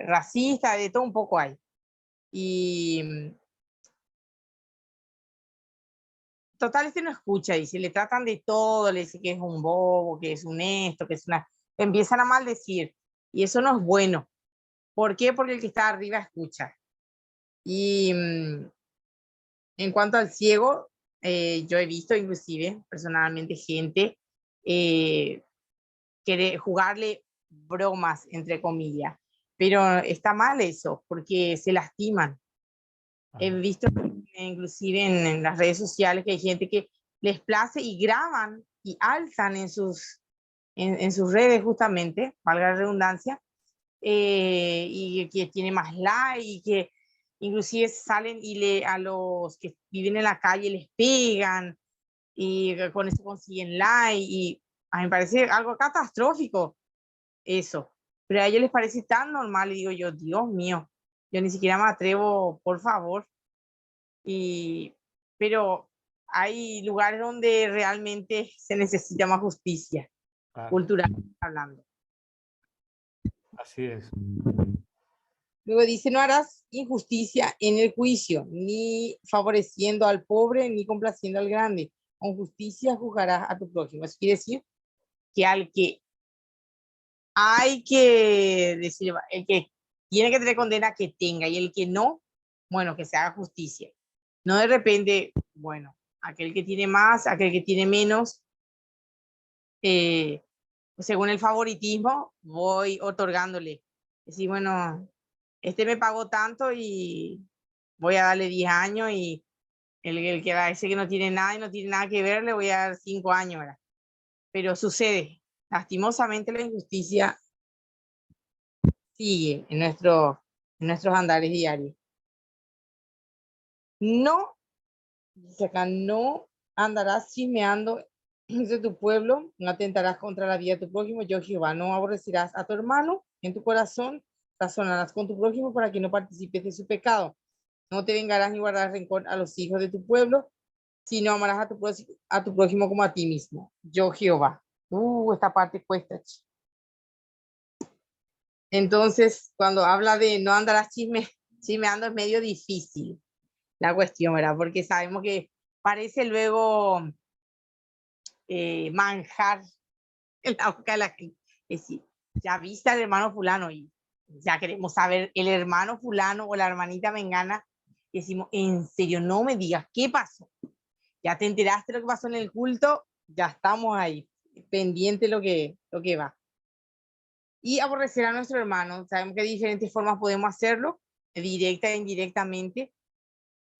racista, de todo un poco hay. Y total, este no escucha, y si le tratan de todo, le dice que es un bobo, que es un esto, que es una... Empiezan a maldecir, y eso no es bueno. ¿Por qué? Porque el que está arriba escucha. Y En cuanto al ciego, yo he visto inclusive personalmente gente querer jugarle bromas, entre comillas, pero está mal eso, porque se lastiman. He visto inclusive en las redes sociales que hay gente que les place y graban y alzan en sus redes justamente, valga la redundancia, y que tiene más like y que inclusive salen y a los que viven en la calle les pegan y con eso consiguen like y a mí me parece algo catastrófico eso, pero a ellos les parece tan normal y digo yo, Dios mío, yo ni siquiera me atrevo, por favor, pero hay lugares donde realmente se necesita más justicia, cultural hablando. Así es. Luego dice, no harás injusticia en el juicio, ni favoreciendo al pobre, ni complaciendo al grande. Con justicia juzgarás a tu prójimo. Eso quiere decir que al que hay que decir, el que tiene que tener condena, que tenga, y el que no, bueno, que se haga justicia. No de repente, bueno, aquel que tiene más, aquel que tiene menos, según el favoritismo, voy otorgándole. Decir, bueno, este me pagó tanto y voy a darle 10 años y el que ese que no tiene nada y no tiene nada que ver, le voy a dar 5 años, ¿verdad? Pero sucede, lastimosamente la injusticia sigue en nuestros andares diarios. No, dice acá, no andarás chismeando de tu pueblo, no atentarás contra la vida de tu prójimo, yo Jehová, no aborrecerás a tu hermano en tu corazón, razonarás con tu prójimo para que no participes de su pecado. No te vengarás ni guardarás rencor a los hijos de tu pueblo, sino amarás a tu prójimo como a ti mismo. Yo Jehová. Esta parte cuesta. Entonces, cuando habla de no andarás chismeando es medio difícil la cuestión, ¿verdad? Porque sabemos que parece luego manjar en la boca de la gente. Es decir, ya viste al hermano fulano y ya queremos saber el hermano fulano o la hermanita mengana. Y decimos, en serio, no me digas, ¿qué pasó? Ya te enteraste de lo que pasó en el culto, ya estamos ahí, pendiente lo que va. Y aborrecer a nuestro hermano, sabemos que de diferentes formas podemos hacerlo, directa e indirectamente.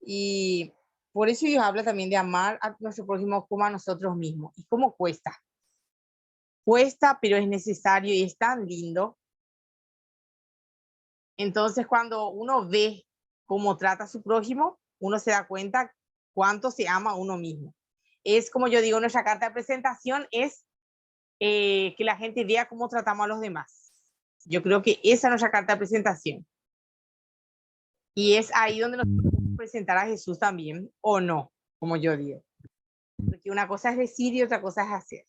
Y por eso Dios habla también de amar a nuestro prójimo como a nosotros mismos. ¿Y cómo cuesta? Cuesta, pero es necesario y es tan lindo. Entonces, cuando uno ve cómo trata a su prójimo, uno se da cuenta cuánto se ama a uno mismo. Es como yo digo, nuestra carta de presentación es que la gente vea cómo tratamos a los demás. Yo creo que esa es nuestra carta de presentación. Y es ahí donde nos podemos presentar a Jesús también, o no, como yo digo. Porque una cosa es decir y otra cosa es hacer.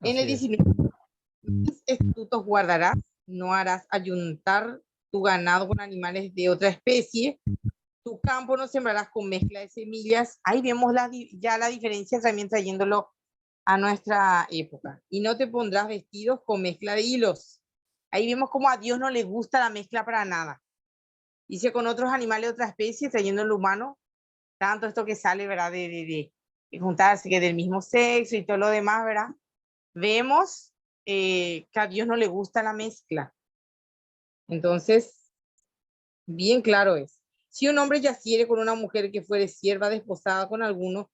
En el 19, mis estatutos guardarás, no harás ayuntar tu ganado con animales de otra especie, tu campo no sembrarás con mezcla de semillas. Ahí vemos ya la diferencia también trayéndolo a nuestra época. Y no te pondrás vestidos con mezcla de hilos. Ahí vemos como a Dios no le gusta la mezcla para nada. Dice con otros animales de otra especie, trayendo el humano, tanto esto que sale, ¿verdad? De juntarse, que del mismo sexo y todo lo demás, ¿verdad? Vemos que a Dios no le gusta la mezcla. Entonces, bien claro es. Si un hombre yaciere con una mujer que fuere sierva desposada con alguno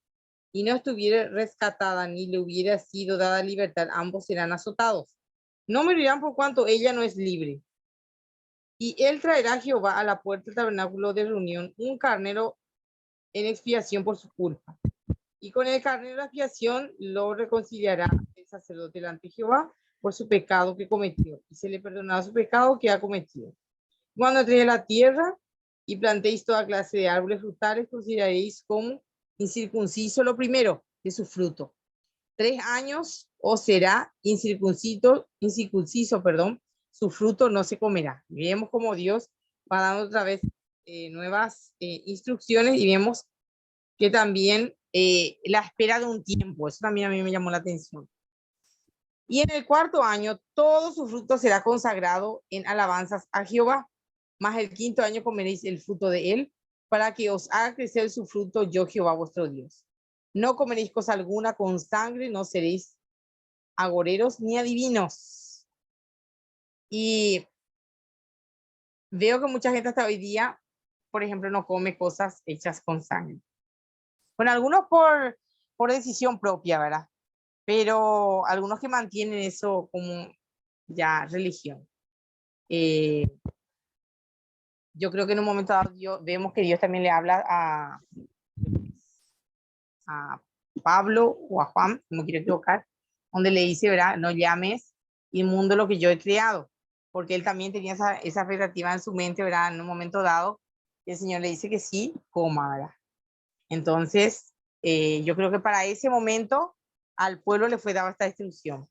y no estuviera rescatada ni le hubiera sido dada libertad, ambos serán azotados. No morirán por cuanto ella no es libre. Y él traerá a Jehová a la puerta del tabernáculo de reunión un carnero en expiación por su culpa. Y con el carnero de expiación lo reconciliará el sacerdote delante de Jehová por su pecado que cometió. Y se le perdonará su pecado que ha cometido. Cuando entréis a la tierra y plantéis toda clase de árboles frutales, consideraréis como incircunciso lo primero de su fruto. 3 años os será incircunciso, su fruto no se comerá. Y vemos como Dios va dando otra vez nuevas instrucciones y vemos que también la espera de un tiempo, eso también a mí me llamó la atención. Y en el 4º año todo su fruto será consagrado en alabanzas a Jehová. mas el quinto año comeréis el fruto de él, para que os haga crecer su fruto, yo Jehová vuestro Dios. No comeréis cosa alguna con sangre, no seréis agoreros ni adivinos. Y veo que mucha gente hasta hoy día, por ejemplo, no come cosas hechas con sangre. Bueno, algunos por decisión propia, ¿verdad? Pero algunos que mantienen eso como ya religión. Yo creo que en un momento dado vemos que Dios también le habla a Pablo o a Juan, no quiero equivocar, donde le dice, ¿verdad? No llames inmundo lo que yo he creado, porque él también tenía esa expectativa en su mente, ¿verdad? En un momento dado, el Señor le dice que sí, coma, ¿verdad? Entonces, yo creo que para ese momento al pueblo le fue dada esta instrucción.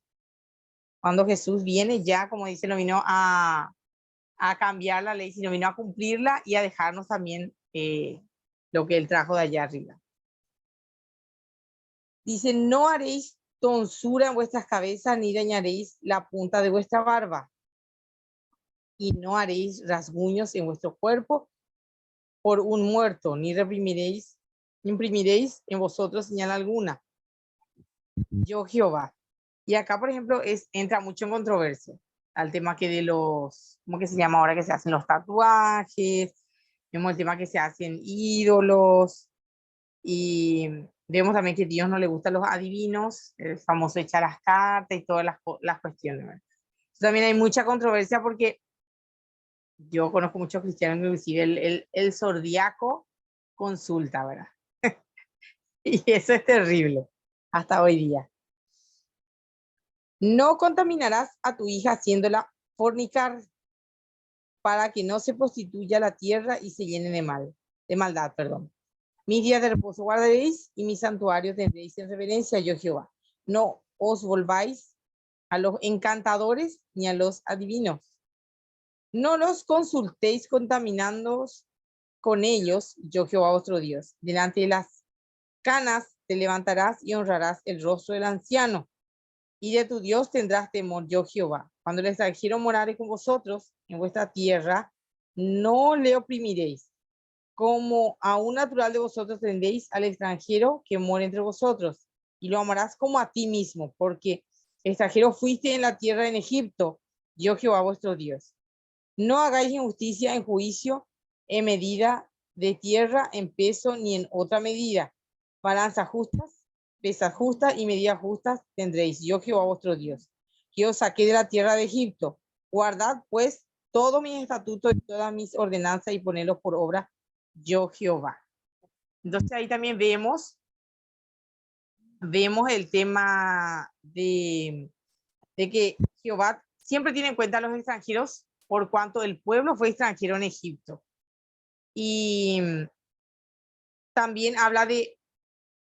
Cuando Jesús viene ya, como dice, no vino a cambiar la ley, sino vino a cumplirla y a dejarnos también lo que él trajo de allá arriba. Dice, no haréis tonsura en vuestras cabezas, ni dañaréis la punta de vuestra barba, y no haréis rasguños en vuestro cuerpo por un muerto, ni imprimiréis en vosotros señal alguna. Yo Jehová. Y acá, por ejemplo, entra mucho en controversia al tema que de los, ¿cómo que se llama ahora? Que se hacen los tatuajes, vemos el tema que se hacen ídolos, y vemos también que a Dios no le gustan los adivinos, el famoso echar las cartas y todas las cuestiones, ¿verdad? También hay mucha controversia porque yo conozco muchos cristianos, inclusive el zodiaco consulta, ¿verdad? Y eso es terrible hasta hoy día. No contaminarás a tu hija haciéndola fornicar, para que no se prostituya la tierra y se llene de maldad, perdón. Mis días de reposo guardaréis y mis santuarios tendréis en reverencia, yo Jehová. No os volváis a los encantadores ni a los adivinos. No los consultéis contaminándoos con ellos, yo Jehová vuestro Dios. Delante de las canas te levantarás y honrarás el rostro del anciano, y de tu Dios tendrás temor, yo Jehová. Cuando el extranjero morare con vosotros en vuestra tierra, no le oprimiréis. Como a un natural de vosotros tendréis al extranjero que mora entre vosotros, y lo amarás como a ti mismo, porque extranjero fuiste en la tierra en Egipto, yo Jehová vuestro Dios. No hagáis injusticia en juicio, en medida de tierra, en peso, ni en otra medida. Balanzas justas, pesas justas y medidas justas tendréis, yo Jehová vuestro Dios, que os saqué de la tierra de Egipto. Guardad pues todos mis estatutos y todas mis ordenanzas y ponedlos por obra, yo Jehová. Entonces ahí también vemos el tema de que Jehová siempre tiene en cuenta a los extranjeros por cuanto el pueblo fue extranjero en Egipto. Y también habla de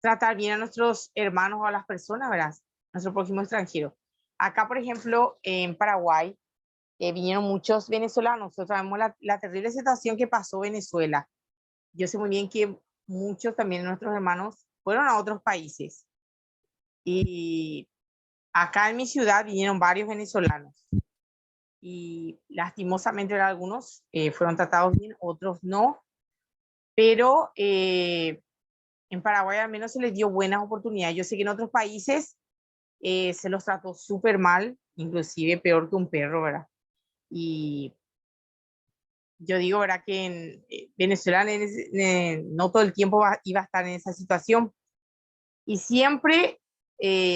tratar bien a nuestros hermanos o a las personas, ¿verdad? Nuestro prójimo extranjero. Acá, por ejemplo, en Paraguay, vinieron muchos venezolanos. Nosotros sabemos la terrible situación que pasó Venezuela. Yo sé muy bien que muchos también de nuestros hermanos fueron a otros países. Y acá en mi ciudad vinieron varios venezolanos. Y lastimosamente algunos fueron tratados bien, otros no. Pero en Paraguay al menos se les dio buenas oportunidades. Yo sé que en otros países se los trató súper mal, inclusive peor que un perro, ¿verdad? Y yo digo, ¿verdad? Que en Venezuela no todo el tiempo iba a estar en esa situación. Y siempre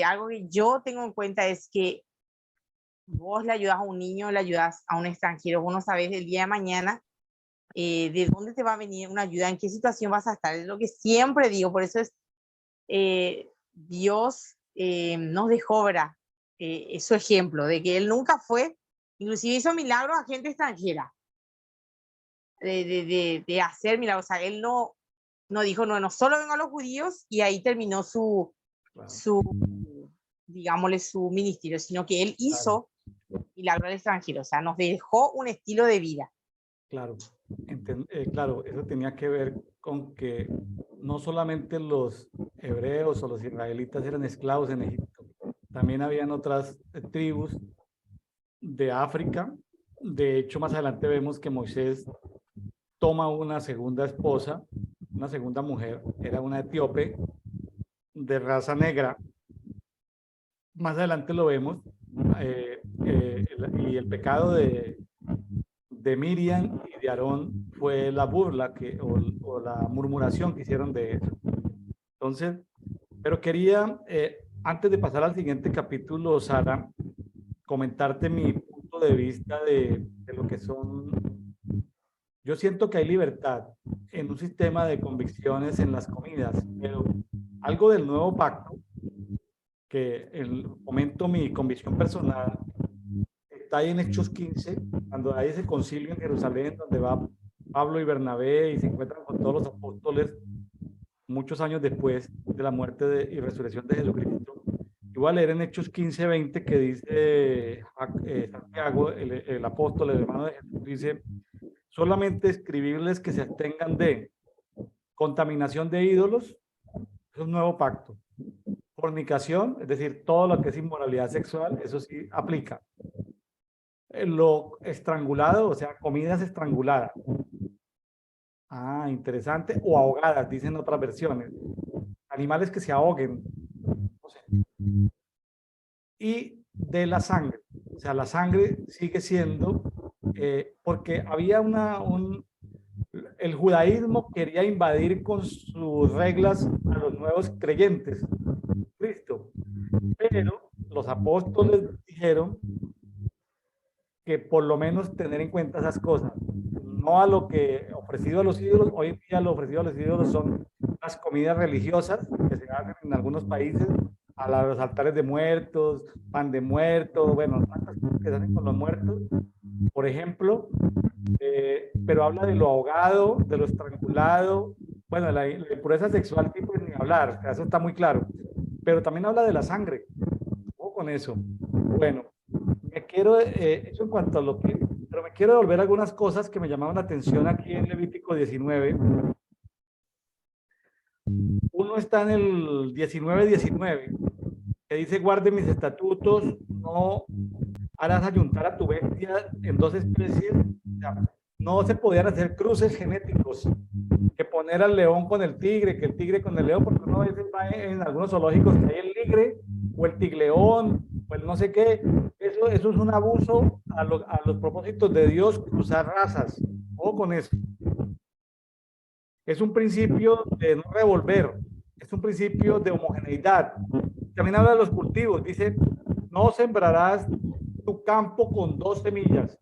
algo que yo tengo en cuenta es que vos le ayudas a un niño, le ayudas a un extranjero, vos no sabes el día de mañana de dónde te va a venir una ayuda, en qué situación vas a estar. Es lo que siempre digo, por eso es Dios nos dejó, ¿verdad? Su ejemplo de que Él nunca fue, inclusive hizo milagros a gente extranjera, de hacer milagros. O sea, Él no dijo, no, solo vengo a los judíos y ahí terminó digámosle, su ministerio, sino que Él hizo milagros al extranjero. O sea, nos dejó un estilo de vida. Claro, claro, eso tenía que ver con que no solamente los hebreos o los israelitas eran esclavos en Egipto, también habían otras tribus de África De hecho, más adelante vemos que Moisés toma una segunda esposa, una segunda mujer, era una etíope de raza negra. Más adelante lo vemos, y el pecado de Miriam y de Aarón fue la burla o la murmuración que hicieron de eso. Entonces, pero quería, antes de pasar al siguiente capítulo, Sara, comentarte mi punto de vista de lo que son. Yo siento que hay libertad en un sistema de convicciones en las comidas, pero algo del nuevo pacto, que comento mi convicción personal, está ahí en Hechos 15, cuando hay ese concilio en Jerusalén, donde va Pablo y Bernabé y se encuentran con todos los apóstoles muchos años después de la muerte y resurrección de Jesucristo. Yo voy a leer en Hechos 15, 20, que dice Santiago, el apóstol, el hermano de Jesús, dice: solamente escribirles que se abstengan de contaminación de ídolos, es un nuevo pacto. Fornicación, es decir, todo lo que es inmoralidad sexual, eso sí aplica. Lo estrangulado, o sea, comidas estranguladas. Ah, interesante. O ahogadas, dicen otras versiones. Animales que se ahoguen. No sé. Y de la sangre. O sea, la sangre sigue siendo, porque había el judaísmo quería invadir con sus reglas a los nuevos creyentes, Cristo. Pero los apóstoles dijeron que por lo menos tener en cuenta esas cosas, no a lo que ofrecido a los ídolos. Hoy en día lo ofrecido a los ídolos son las comidas religiosas que se hacen en algunos países, a los altares de muertos, pan de muertos, bueno, tantas cosas que se hacen con los muertos, por ejemplo, pero habla de lo ahogado, de lo estrangulado, bueno, la impureza sexual, pues ni hablar, eso está muy claro, pero también habla de la sangre, ojo con eso. Bueno, eso en cuanto a lo que, pero me quiero devolver algunas cosas que me llamaban la atención aquí en Levítico 19. Uno está en el 19:19, que dice: guarde mis estatutos, no harás ayuntar a tu bestia en dos especies. O sea, no se podían hacer cruces genéticos, que poner al león con el tigre, que el tigre con el león, porque uno a veces va en algunos zoológicos que hay el ligre, o el tigleón, o el no sé qué. Eso es un abuso a los propósitos de Dios, cruzar razas. Ojo con eso. Es un principio de no revolver, es un principio de homogeneidad. También habla de los cultivos, dice: no sembrarás tu campo con dos semillas.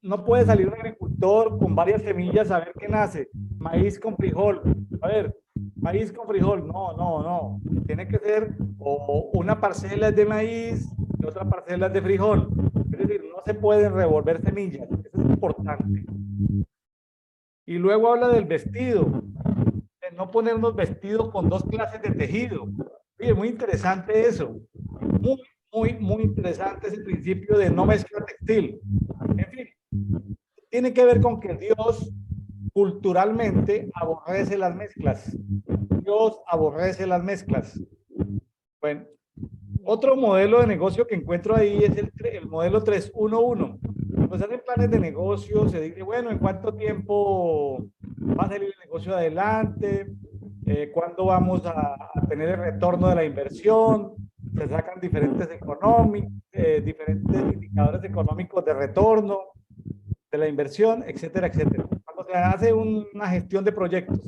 No puede salir un agricultor con varias semillas a ver qué nace. Maíz con frijol. A ver, maíz con frijol. No. Tiene que ser o una parcela de maíz y otra parcela de frijol. Es decir, no se pueden revolver semillas. Eso es importante. Y luego habla del vestido, de no ponernos vestidos con dos clases de tejido. Oye, muy interesante eso. Muy interesante ese principio de no mezcla textil. En fin, tiene que ver con que Dios culturalmente aborrece las mezclas. Dios aborrece las mezclas. Bueno, otro modelo de negocio que encuentro ahí es el modelo 311. Pues hacen planes de negocio, se dice: bueno, ¿en cuánto tiempo va a salir el negocio adelante? ¿Cuándo vamos a tener el retorno de la inversión? Se sacan diferentes indicadores económicos de retorno de la inversión, etcétera, etcétera. Cuando se hace una gestión de proyectos.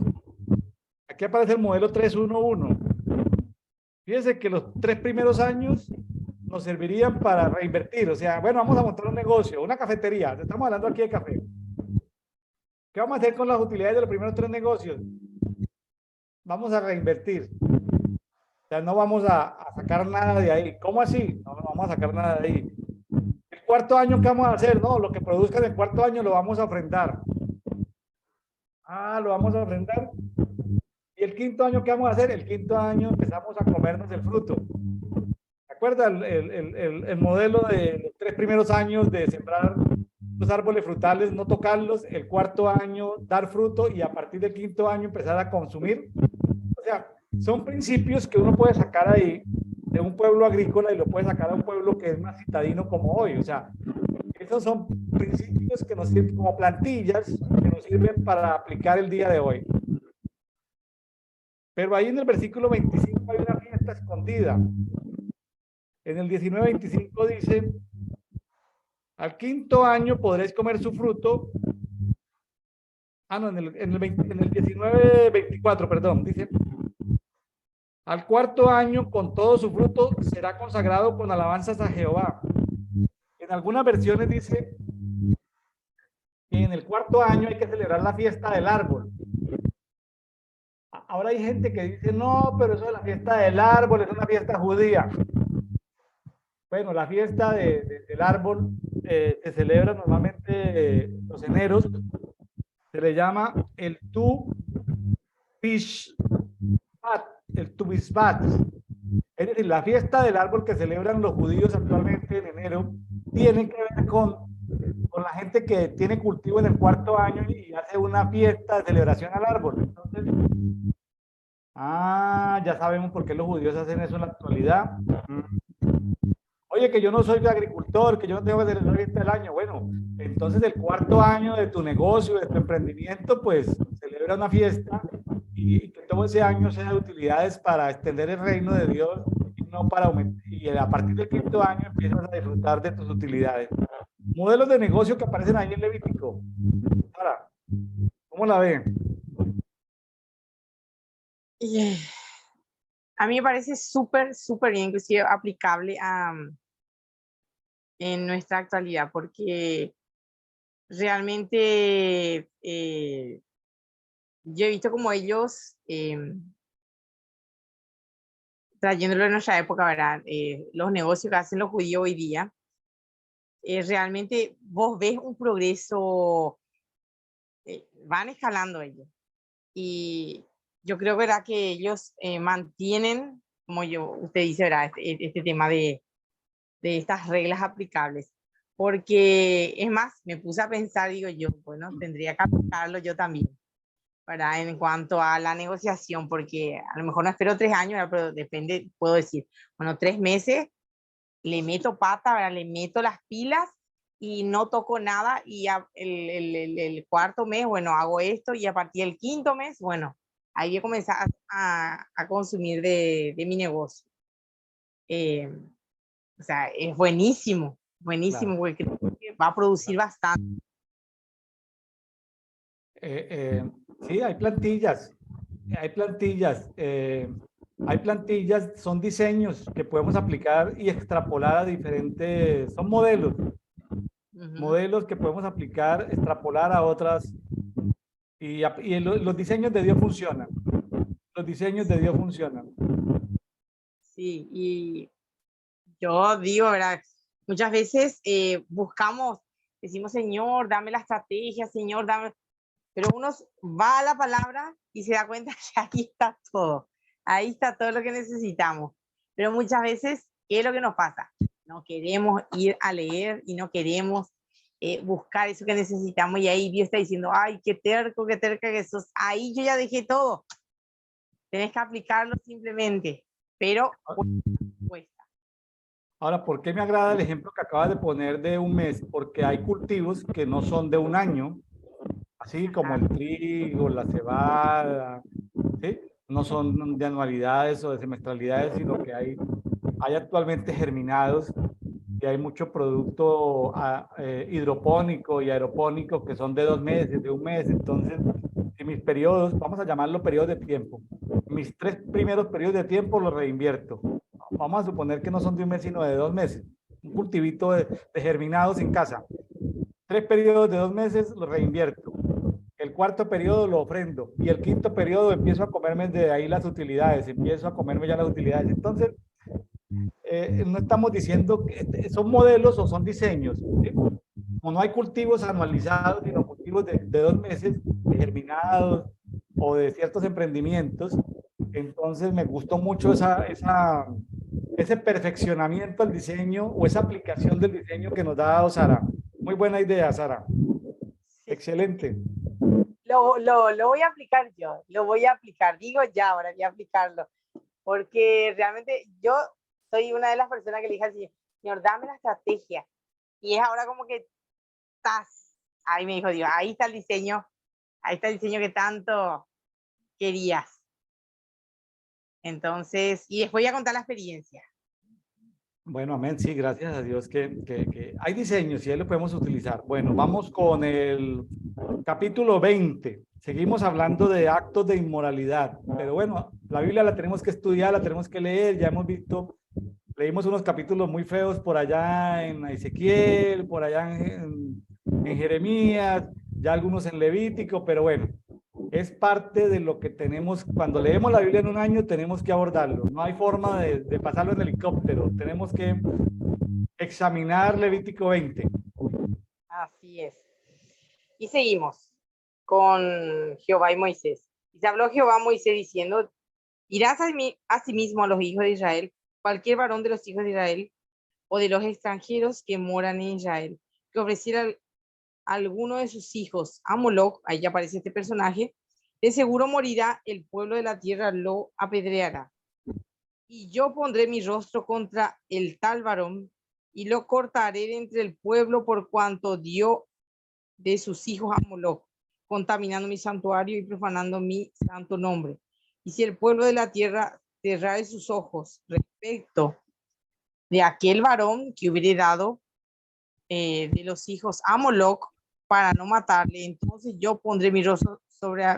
Aquí aparece el modelo 311. Fíjense que los 3 primeros años nos servirían para reinvertir. O sea, bueno, vamos a montar un negocio, una cafetería. Estamos hablando aquí de café. ¿Qué vamos a hacer con las utilidades de los primeros 3 negocios? Vamos a reinvertir. O sea, no vamos a sacar nada de ahí. ¿Cómo así? No vamos a sacar nada de ahí. El cuarto año, ¿qué vamos a hacer? No, lo que produzca en el cuarto año lo vamos a ofrendar. Ah, lo vamos a ofrendar. ¿Y el quinto año qué vamos a hacer? El quinto año empezamos a comernos el fruto. ¿Se acuerda el modelo de los 3 primeros años de sembrar los árboles frutales, no tocarlos? El cuarto año dar fruto y a partir del quinto año empezar a consumir. O sea, son principios que uno puede sacar ahí de un pueblo agrícola y lo puede sacar a un pueblo que es más citadino como hoy. O sea, Esos son principios que nos sirven como plantillas, que nos sirven para aplicar el día de hoy. Pero ahí en el versículo 25 hay una fiesta escondida. En el 19:25 dice, al quinto año podréis comer su fruto. Ah, no, en el 19:24, perdón, dice, al cuarto año con todo su fruto será consagrado con alabanzas a Jehová. En algunas versiones dice que en el cuarto año hay que celebrar la fiesta del árbol. Ahora hay gente que dice, no, pero eso es la fiesta del árbol, es una fiesta judía. Bueno, la fiesta del árbol se celebra normalmente los eneros, se le llama el Tu Bishvat, el Tu Bishvat. Es decir, la fiesta del árbol que celebran los judíos actualmente en enero tiene que ver con la gente que tiene cultivo en el cuarto año y hace una fiesta de celebración al árbol. Entonces, ya sabemos por qué los judíos hacen eso en la actualidad. Oye, que yo no soy agricultor, que yo no tengo que celebrar la fiesta del año. Bueno, entonces el cuarto año de tu negocio, de tu emprendimiento, pues celebra una fiesta y que todo ese año sea de utilidades para extender el reino de Dios y no para aumentar. Y a partir del quinto año empiezas a disfrutar de tus utilidades. Modelos de negocio que aparecen ahí en Levítico. Ahora, ¿cómo la ven? A mí me parece súper, súper bien, inclusive aplicable en nuestra actualidad, porque realmente yo he visto como ellos, trayéndolo en nuestra época, ¿verdad? Los negocios que hacen los judíos hoy día, realmente vos ves un progreso, van escalando ellos. Y yo creo, ¿verdad?, que ellos mantienen, como usted dice, ¿verdad?, este tema de estas reglas aplicables. Porque, es más, me puse a pensar, digo yo, bueno, tendría que aplicarlo yo también, ¿verdad?, en cuanto a la negociación, porque a lo mejor no espero 3 años, ¿verdad?, pero depende, puedo decir, bueno, 3 meses, le meto pata, ¿verdad?, le meto las pilas y no toco nada, y el cuarto mes, bueno, hago esto, y a partir del quinto mes, bueno, ahí voy a comenzar a consumir de mi negocio. O sea, es buenísimo, buenísimo, Claro. porque creo que va a producir bastante. Sí, hay plantillas, hay plantillas, hay plantillas, son diseños que podemos aplicar y extrapolar a diferentes, son modelos, modelos que podemos aplicar, extrapolar a otras, y los diseños de Dios funcionan, los diseños de Dios funcionan. Sí, y yo digo, ¿verdad?, muchas veces buscamos, decimos, Señor, dame la estrategia, Señor, dame, pero uno va a la palabra y se da cuenta que ahí está todo lo que necesitamos. Pero muchas veces, ¿qué es lo que nos pasa? No queremos ir a leer y no queremos buscar eso que necesitamos, y ahí Dios está diciendo, ay, qué terca que sos, ahí yo ya dejé todo, tenés que aplicarlo simplemente, pero cuesta. Ahora, ¿por qué me agrada el ejemplo que acabas de poner de un mes? Porque hay cultivos que no son de un año, así como el trigo, la cebada, ¿sí? No son de anualidades o de semestralidades, sino que hay actualmente germinados y hay mucho producto hidropónico y aeropónico que son de 2 meses, de un mes. Entonces, en mis periodos, vamos a llamarlo periodos de tiempo, mis 3 primeros periodos de tiempo los reinvierto. Vamos a suponer que no son de un mes, sino de 2 meses. Un cultivito de germinados en casa. 3 periodos de 2 meses los reinvierto. El cuarto periodo lo ofrendo y el quinto periodo empiezo a comerme de ahí las utilidades, empiezo a comerme ya las utilidades. Entonces, no estamos diciendo que son modelos o son diseños. ¿Sí? Como no hay cultivos anualizados, sino cultivos de 2 meses, de germinados o de ciertos emprendimientos, entonces me gustó mucho ese perfeccionamiento al diseño o esa aplicación del diseño que nos ha dado Sara. Muy buena idea, Sara. Excelente. Lo voy a aplicar yo, lo voy a aplicar, digo ya, ahora voy a aplicarlo, porque realmente yo soy una de las personas que le dije al Señor, Señor, dame la estrategia, y es ahora como que estás. Ahí me dijo Dios, ahí está el diseño que tanto querías. Entonces, y les voy a contar la experiencia. Bueno, amén, sí, gracias a Dios que hay diseños y ahí lo podemos utilizar. Bueno, vamos con el capítulo 20. Seguimos hablando de actos de inmoralidad, pero bueno, la Biblia la tenemos que estudiar, la tenemos que leer, ya hemos visto, leímos unos capítulos muy feos por allá en Ezequiel, por allá en Jeremías, ya algunos en Levítico, pero bueno, es parte de lo que tenemos, cuando leemos la Biblia en un año tenemos que abordarlo, no hay forma de pasarlo en helicóptero, tenemos que examinar Levítico 20. Así es. Y seguimos con Jehová y Moisés. Y se habló Jehová a Moisés diciendo, irás a sí mismo a los hijos de Israel, cualquier varón de los hijos de Israel o de los extranjeros que moran en Israel, que ofreciera alguno de sus hijos a Moloch, ahí aparece este personaje, de seguro morirá, el pueblo de la tierra lo apedreará. Y yo pondré mi rostro contra el tal varón y lo cortaré de entre el pueblo por cuanto dio de sus hijos a Moloch, contaminando mi santuario y profanando mi santo nombre. Y si el pueblo de la tierra cerrare sus ojos respecto de aquel varón que hubiera dado de los hijos a Moloch para no matarle, entonces yo pondré mi rostro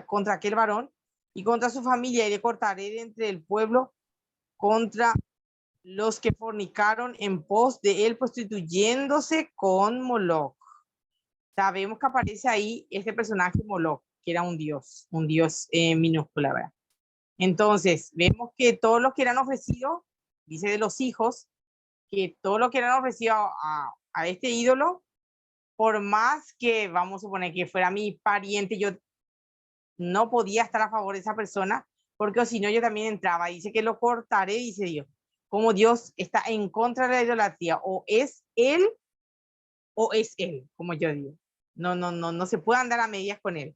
contra aquel varón y contra su familia y le cortaré de entre el pueblo contra los que fornicaron en pos de él prostituyéndose con Moloch. Sabemos que aparece ahí este personaje Moloch, que era un dios minúscula, ¿verdad? Entonces, vemos que todos los que eran ofrecidos, dice de los hijos, que todos los que eran ofrecidos a este ídolo, por más que, vamos a suponer que fuera mi pariente, yo no podía estar a favor de esa persona, porque si no yo también entraba. Dice que lo cortaré, dice Dios. Como Dios está en contra de la idolatría, o es él, como yo digo. No se puede andar a medias con él,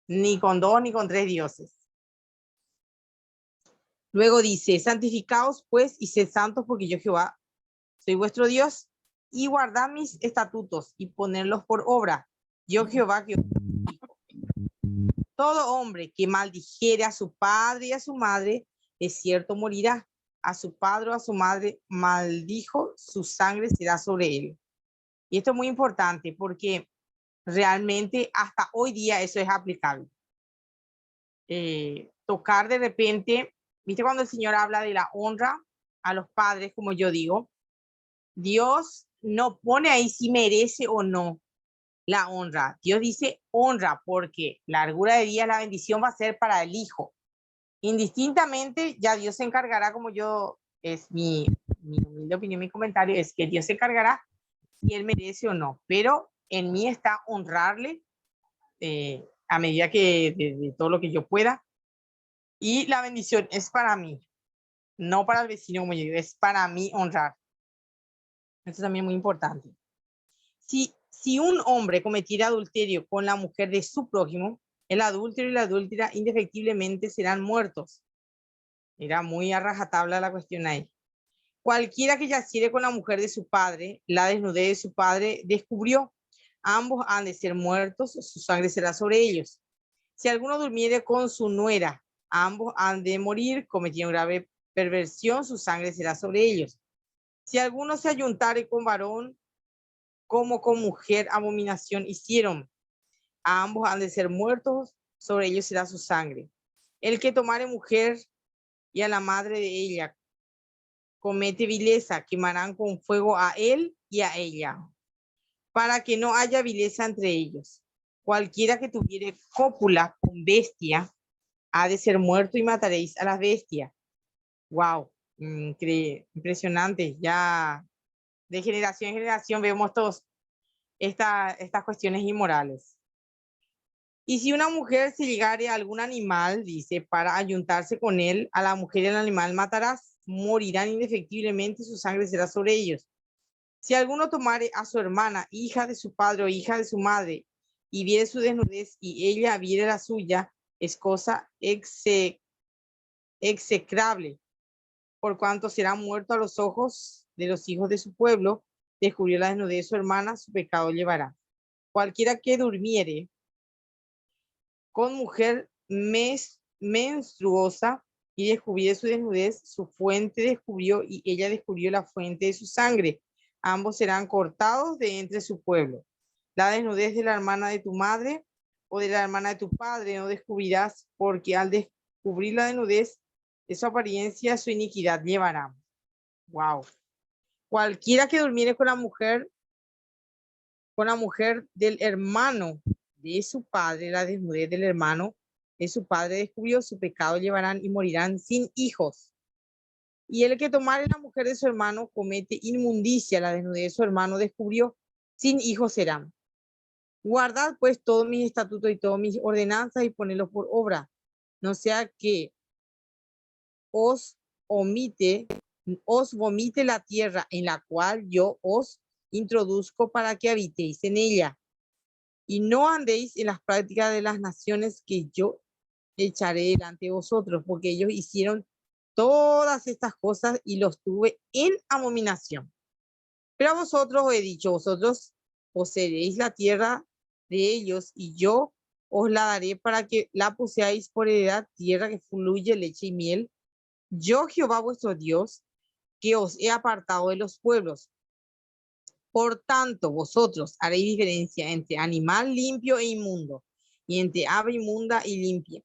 ni con dos, ni con tres dioses. Luego dice, santificaos pues y sed santos porque yo Jehová soy vuestro Dios, y guardad mis estatutos y ponerlos por obra. Yo Jehová que todo hombre que maldijere a su padre y a su madre, de cierto morirá. A su padre o a su madre maldijo, su sangre será sobre él. Y esto es muy importante porque realmente hasta hoy día eso es aplicable. Tocar de repente, ¿viste cuando el Señor habla de la honra a los padres, como yo digo? Dios no pone ahí si merece o no la honra. Dios dice honra porque la largura de día, la bendición va a ser para el hijo. Indistintamente, ya Dios se encargará, como yo, es mi humilde opinión, mi comentario, es que Dios se encargará si él merece o no. Pero en mí está honrarle a medida que de todo lo que yo pueda. Y la bendición es para mí, no para el vecino, como yo digo, es para mí honrar. Esto también es muy importante. Si un hombre cometiera adulterio con la mujer de su prójimo, el adúltero y la adúltera indefectiblemente serán muertos. Era muy a rajatabla la cuestión ahí. Cualquiera que yaciere con la mujer de su padre, la desnudez de su padre descubrió. Ambos han de ser muertos, su sangre será sobre ellos. Si alguno durmiere con su nuera, ambos han de morir, cometieron grave perversión, su sangre será sobre ellos. Si alguno se ayuntare con varón, como con mujer abominación hicieron, a ambos han de ser muertos, sobre ellos será su sangre. El que tomare mujer y a la madre de ella comete vileza, quemarán con fuego a él y a ella, para que no haya vileza entre ellos. Cualquiera que tuviere cópula con bestia, ha de ser muerto y mataréis a las bestias. Wow, impresionante. Ya de generación en generación vemos estas cuestiones inmorales. Y si una mujer se llegare a algún animal, dice, para ayuntarse con él, a la mujer y al animal matarás, morirán indefectiblemente, su sangre será sobre ellos. Si alguno tomare a su hermana, hija de su padre o hija de su madre, y viere su desnudez y ella viere la suya, es cosa execrable, por cuanto será muerto a los ojos de los hijos de su pueblo, descubrió la desnudez de su hermana, su pecado llevará. cualquiera que durmiere con mujer menstruosa y descubriere su desnudez, su fuente descubrió y ella descubrió la fuente de su sangre. Ambos serán cortados de entre su pueblo. La desnudez de la hermana de tu madre o de la hermana de tu padre no descubrirás, porque al descubrir la desnudez de su apariencia, su iniquidad llevará. Wow. Cualquiera que durmiere con la mujer del hermano de su padre, la desnudez del hermano de su padre descubrió, su pecado llevarán y morirán sin hijos. Y el que tomare la mujer de su hermano comete inmundicia, la desnudez de su hermano descubrió, sin hijos serán. Guardad pues todos mis estatutos y todas mis ordenanzas y ponedlos por obra, no sea que os vomite la tierra en la cual yo os introduzco para que habitéis en ella. Y no andéis en las prácticas de las naciones que yo echaré delante de vosotros, porque ellos hicieron todas estas cosas y los tuve en abominación. Pero a vosotros os he dicho, vosotros poseeréis la tierra de ellos y yo os la daré para que la poseáis por heredad, tierra que fluye leche y miel. Yo, Jehová vuestro Dios, que os he apartado de los pueblos. Por tanto, vosotros haréis diferencia entre animal limpio e inmundo, y entre ave inmunda y limpia.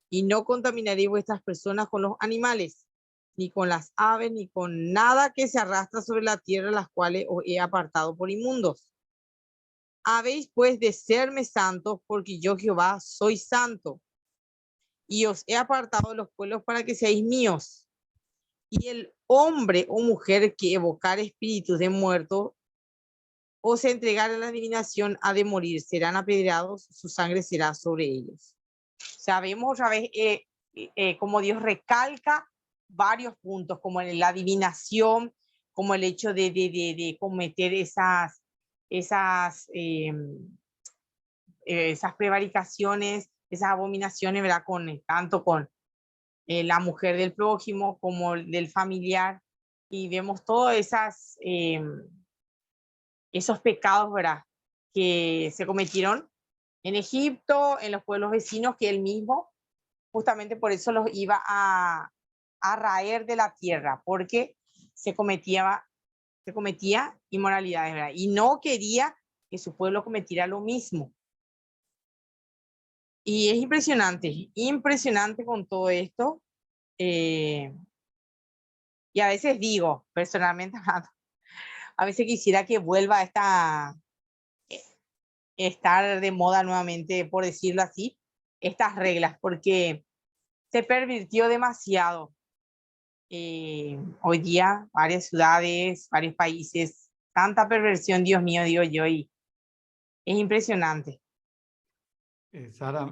Y no contaminaréis vuestras personas con los animales, ni con las aves, ni con nada que se arrastra sobre la tierra, las cuales os he apartado por inmundos. Habéis pues de serme santos, porque yo Jehová soy santo, y os he apartado de los pueblos para que seáis míos. Y el hombre o mujer que evocar espíritus de muertos o se entregara a la adivinación, ha de morir, serán apedreados, su sangre será sobre ellos. Sabemos otra vez como Dios recalca varios puntos, como en la adivinación, como el hecho de cometer esas prevaricaciones, esas abominaciones, ¿verdad? Tanto con la mujer del prójimo como del familiar, y vemos todas esos pecados, ¿verdad?, que se cometieron en Egipto, en los pueblos vecinos, que él mismo, justamente por eso los iba a raer de la tierra, porque se cometía inmoralidades, ¿verdad? Y no quería que su pueblo cometiera lo mismo. Y es impresionante con todo esto. Y a veces digo, personalmente, a veces quisiera que vuelva estar de moda nuevamente, por decirlo así, estas reglas, porque se pervirtió demasiado. Hoy día, varias ciudades, varios países, tanta perversión, Dios mío, digo yo, y es impresionante. Sara,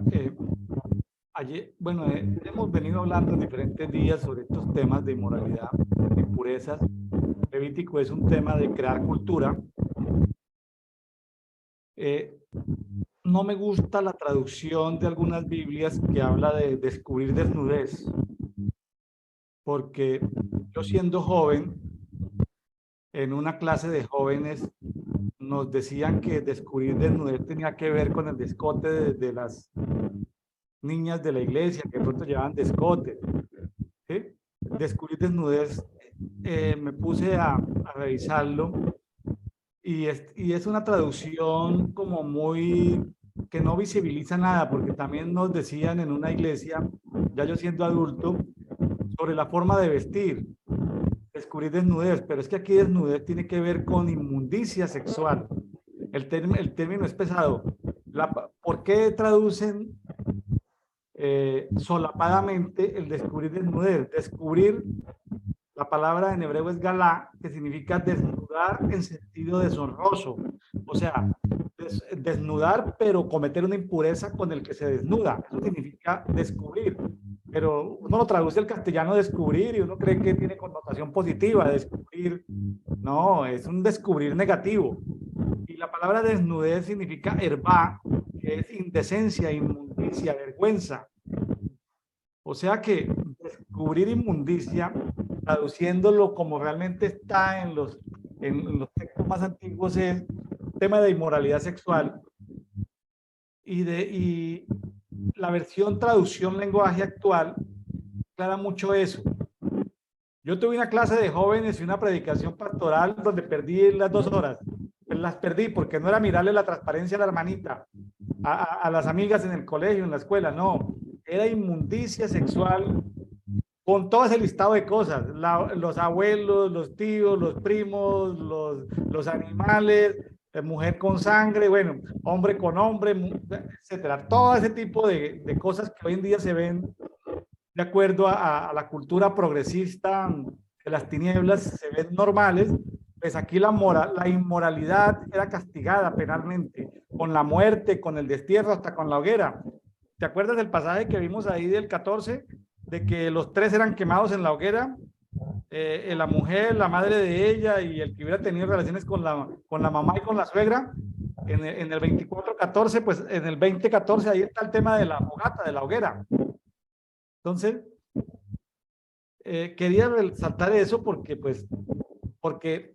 ayer, bueno, hemos venido hablando en diferentes días sobre estos temas de inmoralidad, de impurezas. Levítico es un tema de crear cultura. No me gusta la traducción de algunas Biblias que habla de descubrir desnudez, porque yo siendo joven, en una clase de jóvenes, nos decían que descubrir desnudez tenía que ver con el descote de las niñas de la iglesia, que de pronto llevaban descote. ¿Sí? Descubrir desnudez, me puse a revisarlo, y es una traducción como muy, que no visibiliza nada, porque también nos decían en una iglesia, ya yo siendo adulto, sobre la forma de vestir, descubrir desnudez, pero es que aquí desnudez tiene que ver con inmundicia sexual. El término es pesado. ¿Por qué traducen solapadamente el descubrir desnudez? Descubrir, la palabra en hebreo es galá, que significa desnudar en sentido deshonroso. O sea, desnudar, pero cometer una impureza con el que se desnuda. Eso significa descubrir. Pero uno lo traduce al castellano descubrir y uno cree que tiene connotación positiva. Descubrir, no, es un descubrir negativo. Y la palabra desnudez significa herba, que es indecencia, inmundicia, vergüenza. O sea que descubrir inmundicia, traduciéndolo como realmente está en los textos más antiguos, es tema de inmoralidad sexual. y la versión traducción lenguaje actual aclara mucho eso. Yo tuve una clase de jóvenes y una predicación pastoral donde perdí las 2 horas. Las perdí porque no era mirarle la transparencia a la hermanita, a las amigas en el colegio, en la escuela, no. Era inmundicia sexual con todo ese listado de cosas. Los abuelos, los tíos, los primos, los animales, mujer con sangre, bueno, hombre con hombre, etcétera. Todo ese tipo de cosas que hoy en día se ven de acuerdo a la cultura progresista de las tinieblas, se ven normales, pues aquí la inmoralidad era castigada penalmente, con la muerte, con el destierro, hasta con la hoguera. ¿Te acuerdas del pasaje que vimos ahí del 14? De que los 3 eran quemados en la hoguera, la mujer, la madre de ella y el que hubiera tenido relaciones con la mamá y con la suegra. En el 24:14, pues en el 20:14, ahí está el tema de la fogata, de la hoguera. Entonces, quería resaltar eso porque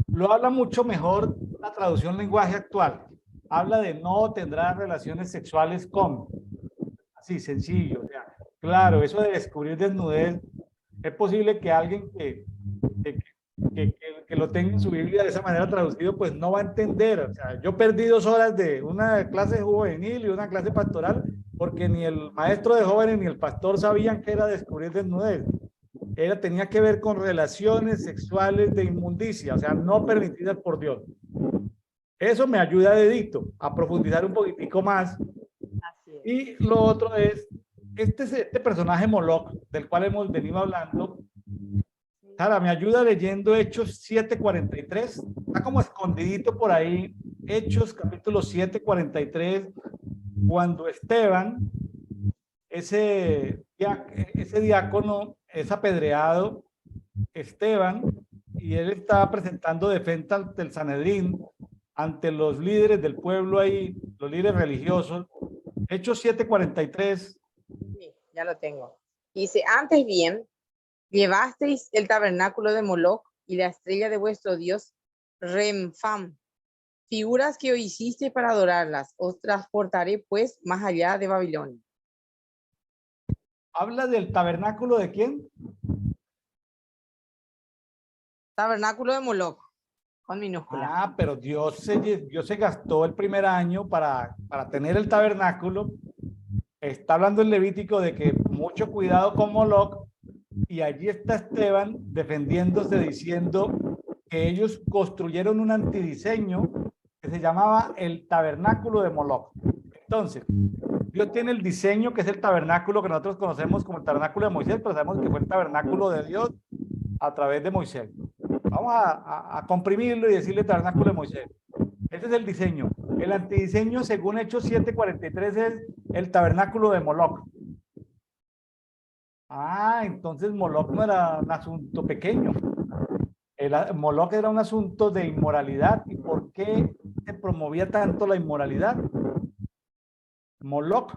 lo habla mucho mejor la traducción lenguaje actual. Habla de no tendrá relaciones sexuales con, así sencillo. O sea, claro, eso de descubrir desnudez, es posible que alguien que lo tenga en su Biblia de esa manera traducido, pues no va a entender. O sea, yo perdí 2 horas de una clase juvenil y una clase pastoral porque ni el maestro de jóvenes ni el pastor sabían qué era descubrir desnudez. Tenía que ver con relaciones sexuales de inmundicia, o sea, no permitidas por Dios. Eso me ayuda dedito a profundizar un poquitico más. Así es. Y lo otro es, este personaje Moloch, del cual hemos venido hablando, Sara, me ayuda leyendo Hechos 7:43, está como escondidito por ahí, Hechos capítulo 7:43, cuando Esteban, ese diácono, es apedreado, Esteban, y él está presentando defensa ante el Sanedrín, ante los líderes del pueblo ahí, los líderes religiosos. Hechos 7:43. Sí, ya lo tengo. Dice, antes bien, llevasteis el tabernáculo de Moloch y la estrella de vuestro dios Remfam, figuras que hoy hiciste para adorarlas. Os transportaré pues más allá de Babilonia. ¿Habla del tabernáculo de quién? Tabernáculo de Moloch, con minúscula. Ah, pero Dios se gastó el primer año para tener el tabernáculo. Está hablando el Levítico de que mucho cuidado con Moloch, y allí está Esteban defendiéndose diciendo que ellos construyeron un antidiseño que se llamaba el tabernáculo de Moloch. Entonces, Dios tiene el diseño que es el tabernáculo que nosotros conocemos como el tabernáculo de Moisés, pero sabemos que fue el tabernáculo de Dios a través de Moisés. Vamos a comprimirlo y decirle tabernáculo de Moisés. Ese es el diseño. El antidiseño, según Hechos 7:43, es el tabernáculo de Moloch. Ah, entonces Moloch no era un asunto pequeño. Moloch era un asunto de inmoralidad. ¿Y por qué se promovía tanto la inmoralidad? Moloch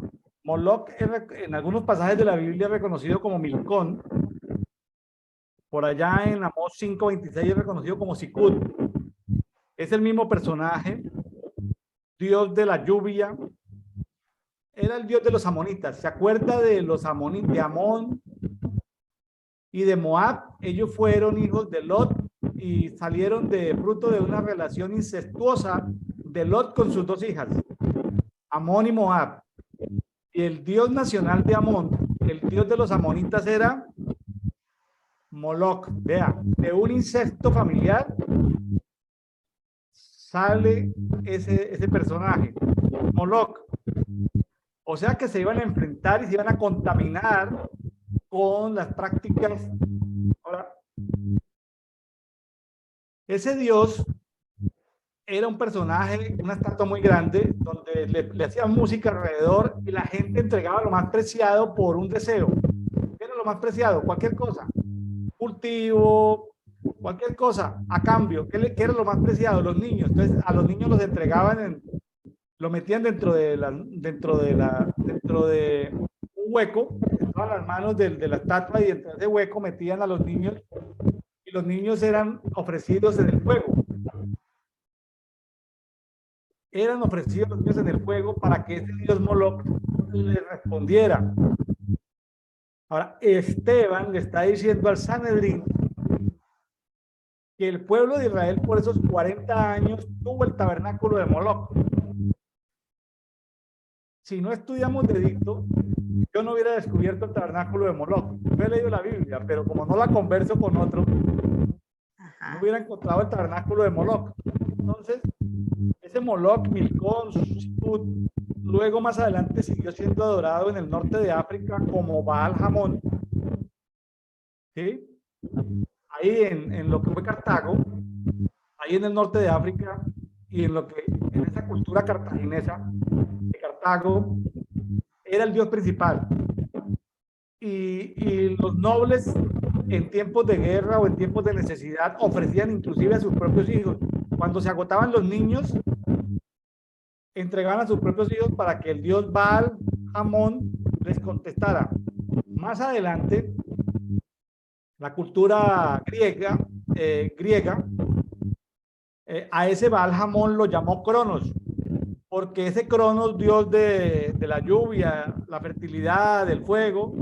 en algunos pasajes de la Biblia es reconocido como Milcón. Por allá en Amós 5:26 es reconocido como Sicut. Es el mismo personaje, dios de la lluvia. Era el dios de los amonitas. ¿Se acuerda de los amonitas, de Amón y de Moab? Ellos fueron hijos de Lot y salieron de fruto de una relación incestuosa de Lot con sus 2 hijas, Amón y Moab. Y el dios nacional de Amón, el dios de los amonitas, era Moloch. Vea, de un incesto familiar sale ese personaje, Moloch. O sea que se iban a enfrentar y se iban a contaminar con las prácticas. Ahora, ese dios era un personaje, una estatua muy grande, donde le hacían música alrededor y la gente entregaba lo más preciado por un deseo. ¿Qué era lo más preciado? Cualquier cosa. Cultivo, cualquier cosa, a cambio. ¿Qué era lo más preciado? Los niños. Entonces, a los niños los entregaban, lo metían dentro de un hueco, estaban las manos de la estatua, y dentro de ese hueco metían a los niños, y los niños eran ofrecidos en el fuego. eran ofrecidos los niños en el fuego para que ese dios Moloch les respondiera. Ahora, Esteban le está diciendo al Sanedrín que el pueblo de Israel por esos 40 años tuvo el tabernáculo de Moloch. Si no estudiamos de dicto, yo no hubiera descubierto el tabernáculo de Moloch. Yo he leído la Biblia, pero como no la converso con otro, no hubiera encontrado el tabernáculo de Moloch. Entonces, ese Moloch, Milcón, Sut, luego más adelante siguió siendo adorado en el norte de África como Baal Hamón. ¿Sí? Ahí en lo que fue Cartago, ahí en el norte de África y en esa cultura cartaginesa de Cartago, era el dios principal. Y los nobles en tiempos de guerra o en tiempos de necesidad ofrecían inclusive a sus propios hijos. Cuando se agotaban los niños, entregaban a sus propios hijos para que el dios Baal Hamón les contestara. Más adelante, la cultura griega, a ese Baal Hamón lo llamó Cronos, porque ese Cronos, dios de la lluvia, la fertilidad, del fuego,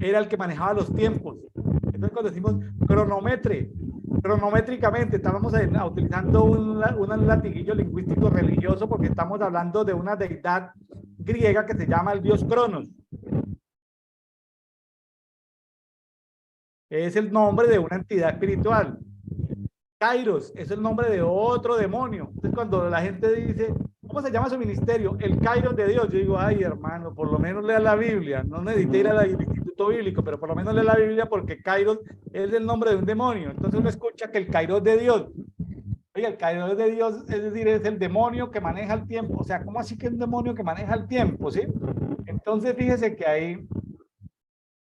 era el que manejaba los tiempos. Entonces, cuando decimos cronométricamente, estábamos utilizando un latiguillo lingüístico religioso porque estamos hablando de una deidad griega que se llama el dios Cronos. Es el nombre de una entidad espiritual. Kairos es el nombre de otro demonio. Entonces, cuando la gente dice, ¿cómo se llama su ministerio? El Kairos de Dios. Yo digo, ay, hermano, por lo menos lea la Biblia. No necesite ir al instituto bíblico, pero por lo menos lea la Biblia porque Kairos es el nombre de un demonio. Entonces uno escucha que el Kairos de Dios. Oye, el Kairos de Dios, es decir, es el demonio que maneja el tiempo. O sea, ¿cómo así que es un demonio que maneja el tiempo? ¿Sí? Entonces, fíjese que ahí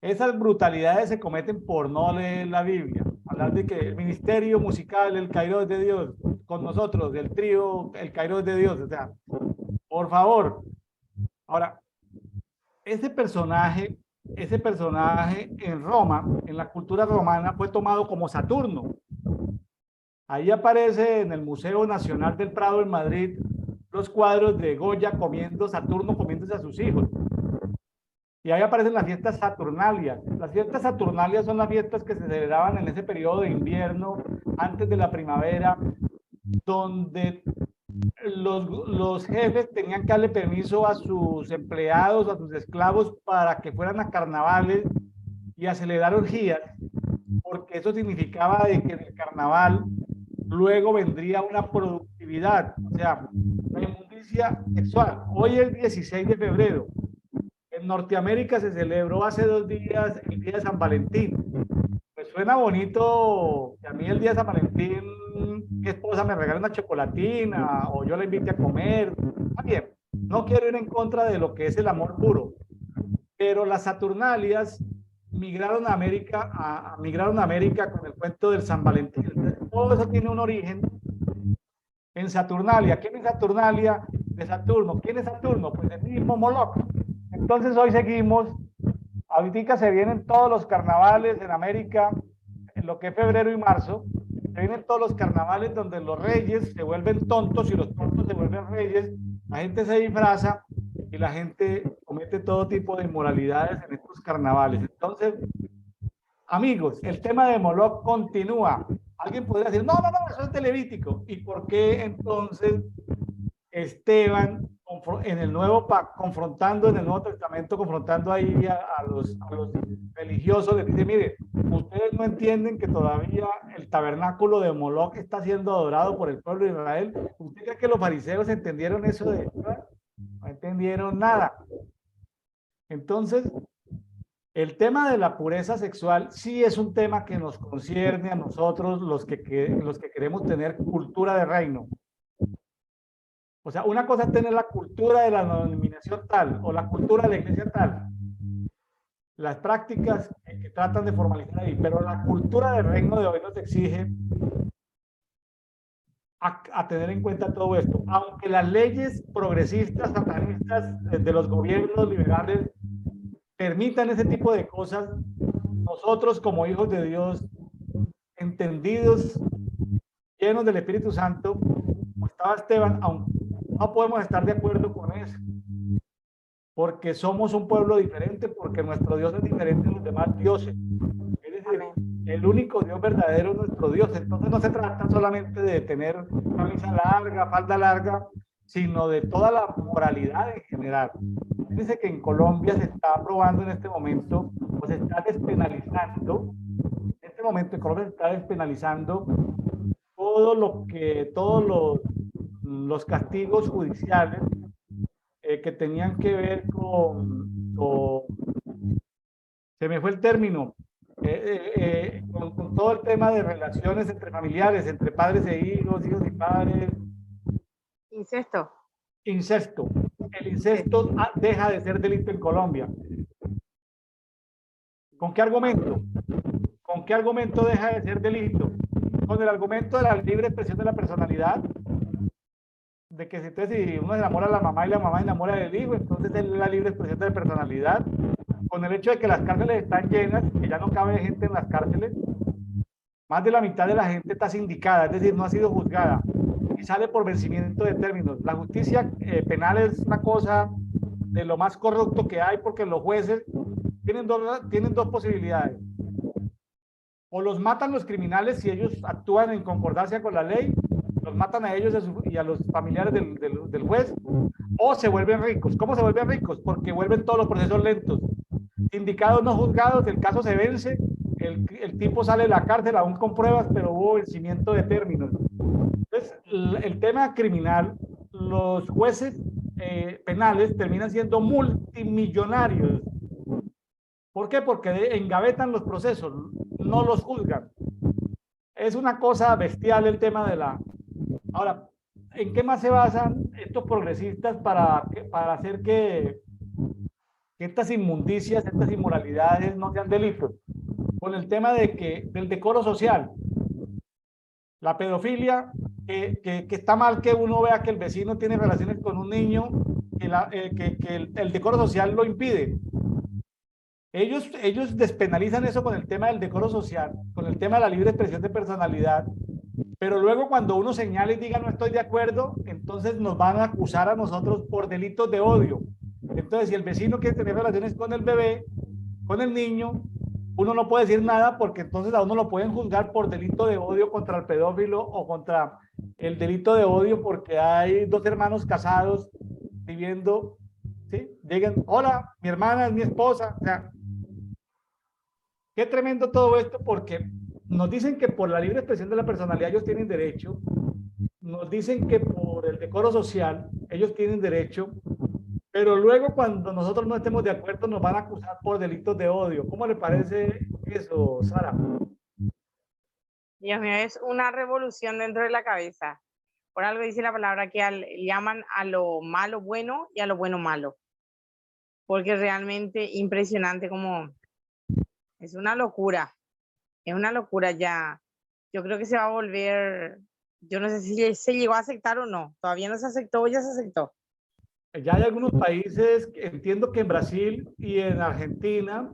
esas brutalidades se cometen por no leer la Biblia. Hablar de que el ministerio musical, el Kairos de Dios, con nosotros, el trío, el Kairos de Dios. O sea, por favor. Ahora, ese personaje en Roma, en la cultura romana, fue tomado como Saturno. Ahí aparece en el Museo Nacional del Prado en Madrid los cuadros de Goya comiendo, Saturno comiéndose a sus hijos. Y ahí aparecen las fiestas Saturnalias. Las fiestas Saturnalias son las fiestas que se celebraban en ese periodo de invierno, antes de la primavera, donde los jefes tenían que darle permiso a sus empleados, a sus esclavos, para que fueran a carnavales y a celebrar orgías, porque eso significaba de que en el carnaval luego vendría una productividad, o sea, una inmundicia sexual. Hoy es 16 de febrero. En Norteamérica se celebró hace 2 días el Día de San Valentín. Pues suena bonito que a mí el Día de San Valentín mi esposa me regale una chocolatina o yo la invite a comer. Está bien, no quiero ir en contra de lo que es el amor puro, pero las Saturnalias migraron a América con el cuento del San Valentín. Entonces, todo eso tiene un origen en Saturnalia. ¿Quién es Saturnalia? De Saturno. ¿Quién es Saturno? Pues el mismo Moloch. Entonces hoy seguimos, ahorita se vienen todos los carnavales en América, en lo que es febrero y marzo, se vienen todos los carnavales donde los reyes se vuelven tontos y los tontos se vuelven reyes, la gente se disfraza y la gente comete todo tipo de inmoralidades en estos carnavales. Entonces, amigos, el tema de Moloch continúa. Alguien podría decir, no, eso es de Levítico. ¿Y por qué entonces Esteban en el nuevo confrontando en el Nuevo Testamento, confrontando ahí a los religiosos, les dice, mire, ustedes no entienden que todavía el tabernáculo de Moloch está siendo adorado por el pueblo de Israel? ¿Usted cree que los fariseos entendieron eso de verdad? No entendieron nada. Entonces, el tema de la pureza sexual sí es un tema que nos concierne a nosotros, los que queremos tener cultura de reino. O sea, una cosa es tener la cultura de la denominación tal o la cultura de la iglesia tal, las prácticas que tratan de formalizar ahí, pero la cultura del reino de hoy nos exige a tener en cuenta todo esto. Aunque las leyes progresistas, satanistas de los gobiernos liberales permitan ese tipo de cosas, nosotros como hijos de Dios, entendidos, llenos del Espíritu Santo, como estaba Esteban, no podemos estar de acuerdo con eso, porque somos un pueblo diferente, porque nuestro Dios es diferente de los demás dioses. Es decir, el único Dios verdadero es nuestro Dios. Entonces no se trata solamente de tener camisa larga, falda larga, sino de toda la moralidad en general. Dice que en Colombia se está aprobando en este momento, o se está despenalizando, en este momento en Colombia se está despenalizando todos los castigos judiciales que tenían que ver se me fue el término, con todo el tema de relaciones entre familiares, entre padres e hijos, hijos y padres. Incesto. Incesto. El incesto deja de ser delito en Colombia. ¿Con qué argumento? ¿Con qué argumento deja de ser delito? Con el argumento de la libre expresión de la personalidad, de que si uno se enamora de la mamá y la mamá enamora del hijo, entonces es la libre expresión de la personalidad. Con el hecho de que las cárceles están llenas, que ya no cabe gente en las cárceles, más de la mitad de la gente está sindicada, es decir, no ha sido juzgada y sale por vencimiento de términos. La justicia penal es una cosa de lo más corrupto que hay, porque los jueces tienen dos posibilidades. O los matan los criminales si ellos actúan en concordancia con la ley, los matan a ellos y a los familiares del juez, o se vuelven ricos. ¿Cómo se vuelven ricos? Porque vuelven todos los procesos lentos. Sindicados no juzgados, el caso se vence, el tipo sale de la cárcel aún con pruebas, pero hubo vencimiento de términos. Entonces, el tema criminal, los jueces penales terminan siendo multimillonarios. ¿Por qué? Porque engavetan los procesos, no los juzgan. Es una cosa bestial el tema de la... Ahora, ¿en qué más se basan estos progresistas para hacer que estas inmundicias, estas inmoralidades no sean delitos? Con el tema del decoro social. La pedofilia, que está mal que uno vea que el vecino tiene relaciones con un niño, que el decoro social lo impide. Ellos despenalizan eso con el tema del decoro social, con el tema de la libre expresión de personalidad, pero luego cuando uno señala y diga no estoy de acuerdo, entonces nos van a acusar a nosotros por delitos de odio. Entonces, si el vecino quiere tener relaciones con el bebé, con el niño, uno no puede decir nada, porque entonces a uno lo pueden juzgar por delito de odio contra el pedófilo, o contra el delito de odio porque hay dos hermanos casados viviendo, ¿sí? Llegan, hola, mi hermana es mi esposa. O sea, qué tremendo todo esto, porque nos dicen que por la libre expresión de la personalidad ellos tienen derecho, nos dicen que por el decoro social ellos tienen derecho, pero luego cuando nosotros no estemos de acuerdo nos van a acusar por delitos de odio. ¿Cómo le parece eso, Sara? Dios mío, es una revolución dentro de la cabeza. Por algo dice la palabra que llaman a lo malo bueno y a lo bueno malo. Porque es realmente impresionante como es una locura. Es una locura ya. Yo creo que se va a volver, yo no sé si se llegó a aceptar o no. Todavía no se aceptó o ya se aceptó. Ya hay algunos países, entiendo que en Brasil y en Argentina,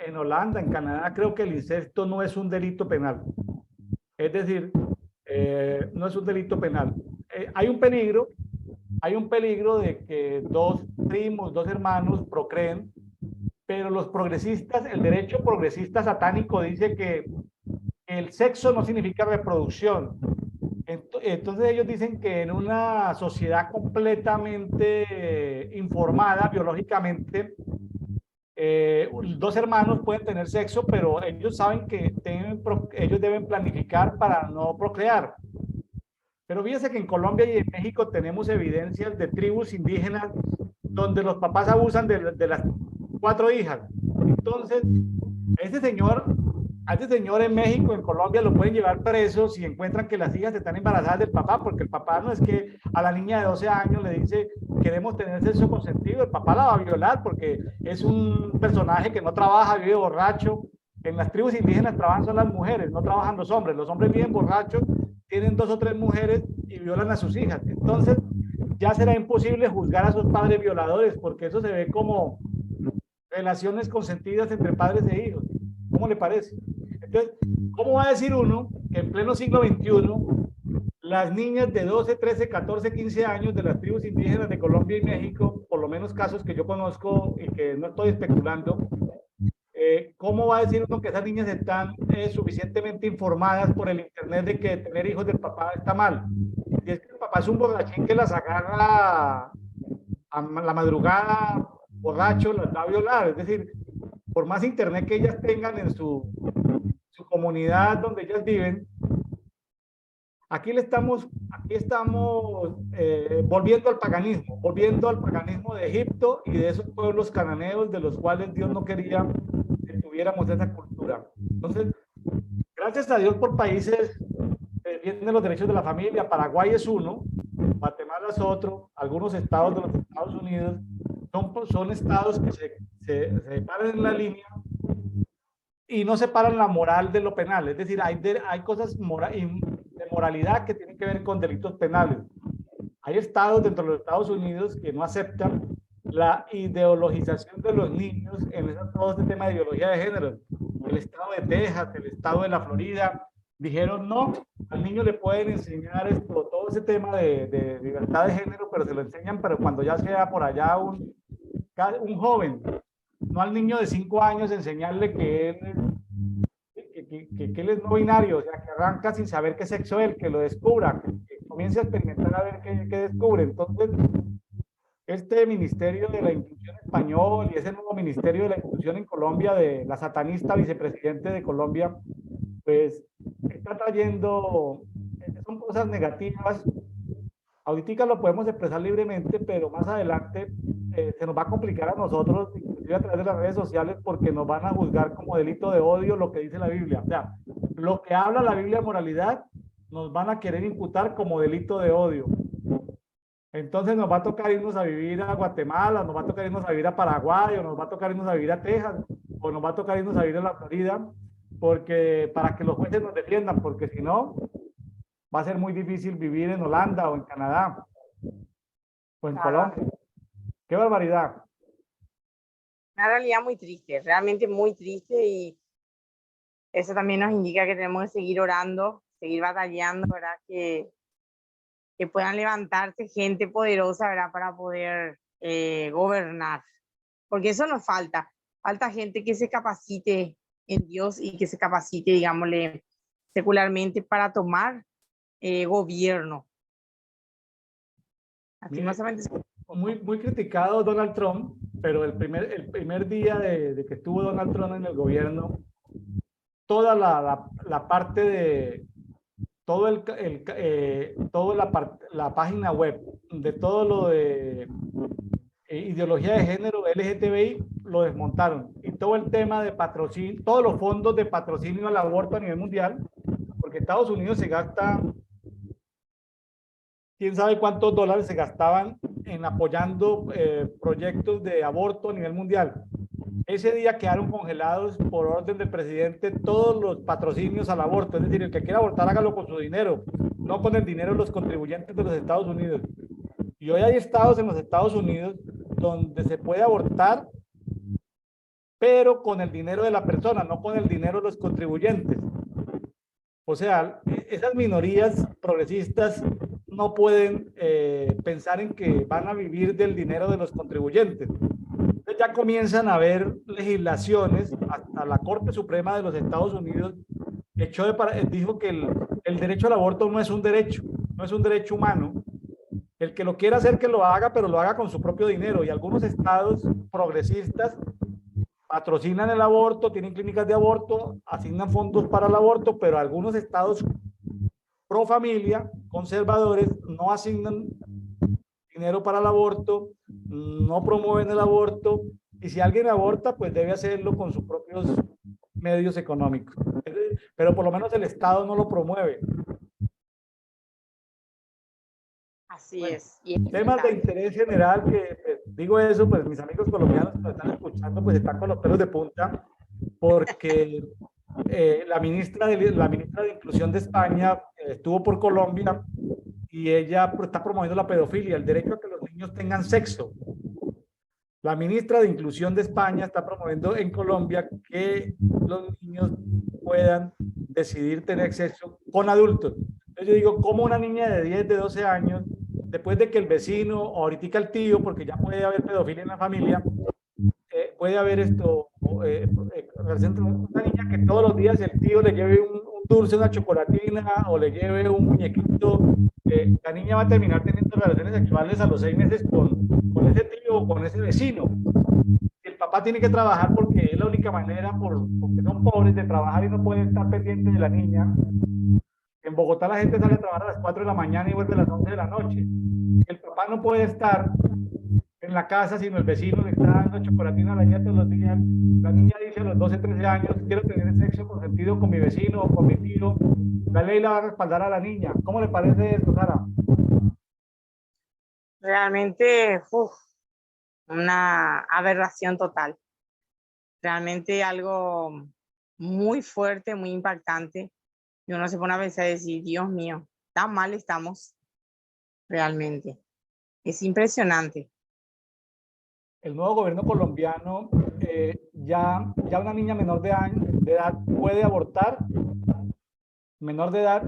en Holanda, en Canadá, creo que el incesto no es un delito penal. Es decir, no es un delito penal. Hay un peligro de que dos primos, dos hermanos procreen, pero los progresistas, el derecho progresista satánico dice que el sexo no significa reproducción. Entonces ellos dicen que en una sociedad completamente informada biológicamente, dos hermanos pueden tener sexo, pero ellos saben que ellos deben planificar para no procrear. Pero fíjense que en Colombia y en México tenemos evidencias de tribus indígenas donde los papás abusan de las 4 hijas. Entonces, a este señor en México, en Colombia, lo pueden llevar preso si encuentran que las hijas están embarazadas del papá, porque el papá no es que a la niña de 12 años le dice queremos tener sexo consentido, el papá la va a violar porque es un personaje que no trabaja, vive borracho. En las tribus indígenas trabajan son las mujeres, no trabajan los hombres viven borrachos, tienen 2 o 3 mujeres y violan a sus hijas. Entonces ya será imposible juzgar a sus padres violadores, porque eso se ve como relaciones consentidas entre padres e hijos. ¿Cómo le parece? Entonces, ¿cómo va a decir uno que en pleno siglo XXI las niñas de 12, 13, 14, 15 años de las tribus indígenas de Colombia y México, por lo menos casos que yo conozco y que no estoy especulando, ¿cómo va a decir uno que esas niñas están suficientemente informadas por el internet de que tener hijos del papá está mal? Si es que el papá es un borrachín que las agarra a la madrugada, borracho, las va a violar. Es decir, por más internet que ellas tengan en su comunidad donde ellas viven, aquí estamos volviendo al paganismo de Egipto y de esos pueblos cananeos de los cuales Dios no quería que tuviéramos esa cultura. Entonces, gracias a Dios por países que defienden los derechos de la familia. Paraguay es uno, Guatemala es otro, algunos estados de los Estados Unidos son estados que se paran en la línea y no separan la moral de lo penal. Es decir, hay cosas de moralidad que tienen que ver con delitos penales. Hay estados dentro de los Estados Unidos que no aceptan la ideologización de los niños en todo este tema de ideología de género. El estado de Texas, el estado de la Florida, dijeron no, al niño le pueden enseñar todo ese tema de libertad de género, pero se lo enseñan, pero cuando ya sea por allá un joven, no al niño de 5 años enseñarle que él es no binario, o sea, que arranca sin saber qué sexo es, que lo descubra, que comience a experimentar a ver qué descubre. Entonces, este Ministerio de la Inclusión Español y ese nuevo Ministerio de la Inclusión en Colombia, de la satanista vicepresidente de Colombia, pues está trayendo, son cosas negativas. Ahorita lo podemos expresar libremente, pero más adelante se nos va a complicar a nosotros, inclusive a través de las redes sociales, porque nos van a juzgar como delito de odio lo que dice la Biblia. O sea, lo que habla la Biblia de moralidad, nos van a querer imputar como delito de odio. Entonces nos va a tocar irnos a vivir a Guatemala, nos va a tocar irnos a vivir a Paraguay, o nos va a tocar irnos a vivir a Texas, o nos va a tocar irnos a vivir a la Florida, porque para que los jueces nos defiendan, porque si no, va a ser muy difícil vivir en Holanda o en Canadá o en Colombia. ¡Qué barbaridad! Una realidad muy triste, realmente muy triste, y eso también nos indica que tenemos que seguir orando, seguir batallando, ¿verdad? Que puedan levantarse gente poderosa, ¿verdad? Para poder gobernar, porque eso nos falta gente que se capacite en Dios y que se capacite, digámosle, secularmente para tomar gobierno. Muy criticado Donald Trump, pero el primer día de que estuvo Donald Trump en el gobierno, toda la parte de toda la página web de todo lo de ideología de género LGTBI lo desmontaron, y todo el tema de patrocinio, todos los fondos de patrocinio al aborto a nivel mundial, porque Estados Unidos se gasta quién sabe cuántos dólares se gastaban en apoyando proyectos de aborto a nivel mundial. Ese día quedaron congelados por orden del presidente todos los patrocinios al aborto. Es decir, el que quiera abortar, hágalo con su dinero, no con el dinero de los contribuyentes de los Estados Unidos. Y hoy hay estados en los Estados Unidos donde se puede abortar, pero con el dinero de la persona, no con el dinero de los contribuyentes. O sea, esas minorías progresistas no pueden pensar en que van a vivir del dinero de los contribuyentes. Entonces ya comienzan a haber legislaciones, hasta la Corte Suprema de los Estados Unidos dijo que el derecho al aborto no es un derecho humano. El que lo quiera hacer, que lo haga, pero lo haga con su propio dinero. Y algunos estados progresistas patrocinan el aborto, tienen clínicas de aborto, asignan fondos para el aborto, pero algunos estados pro familia, conservadores, no asignan dinero para el aborto, no promueven el aborto, y si alguien aborta, pues debe hacerlo con sus propios medios económicos. Pero por lo menos el Estado no lo promueve. Así bueno, es. Temas de interés general que, pues, digo eso, pues mis amigos colombianos que me están escuchando, pues están con los pelos de punta, porque la ministra de Inclusión de España estuvo por Colombia y ella está promoviendo la pedofilia, el derecho a que los niños tengan sexo. La ministra de Inclusión de España está promoviendo en Colombia que los niños puedan decidir tener sexo con adultos. Entonces yo digo, ¿cómo una niña de 10, de 12 años, después de que el vecino, o ahorita el tío, porque ya puede haber pedofilia en la familia, puede haber una niña que todos los días el tío le lleve un dulce, una chocolatina o le lleve un muñequito, la niña va a terminar teniendo relaciones sexuales a los 6 meses con ese tío o con ese vecino. El papá tiene que trabajar porque es la única manera, porque son pobres, de trabajar y no puede estar pendiente de la niña. En Bogotá la gente sale a trabajar a las 4 de la mañana y vuelve a las 11 de la noche. El papá no puede estar en la casa, sino el vecino le está dando chocolatina a la niña todos los días. La niña dice a los 12, 13 años, quiero tener sexo consentido con mi vecino o con mi tío. La ley la va a respaldar a la niña. ¿Cómo le parece esto, Sara? Realmente, una aberración total. Realmente algo muy fuerte, muy impactante. Y uno se pone a pensar y decir, Dios mío, tan mal estamos realmente. Es impresionante. El nuevo gobierno colombiano, ya una niña menor de edad puede abortar, menor de edad,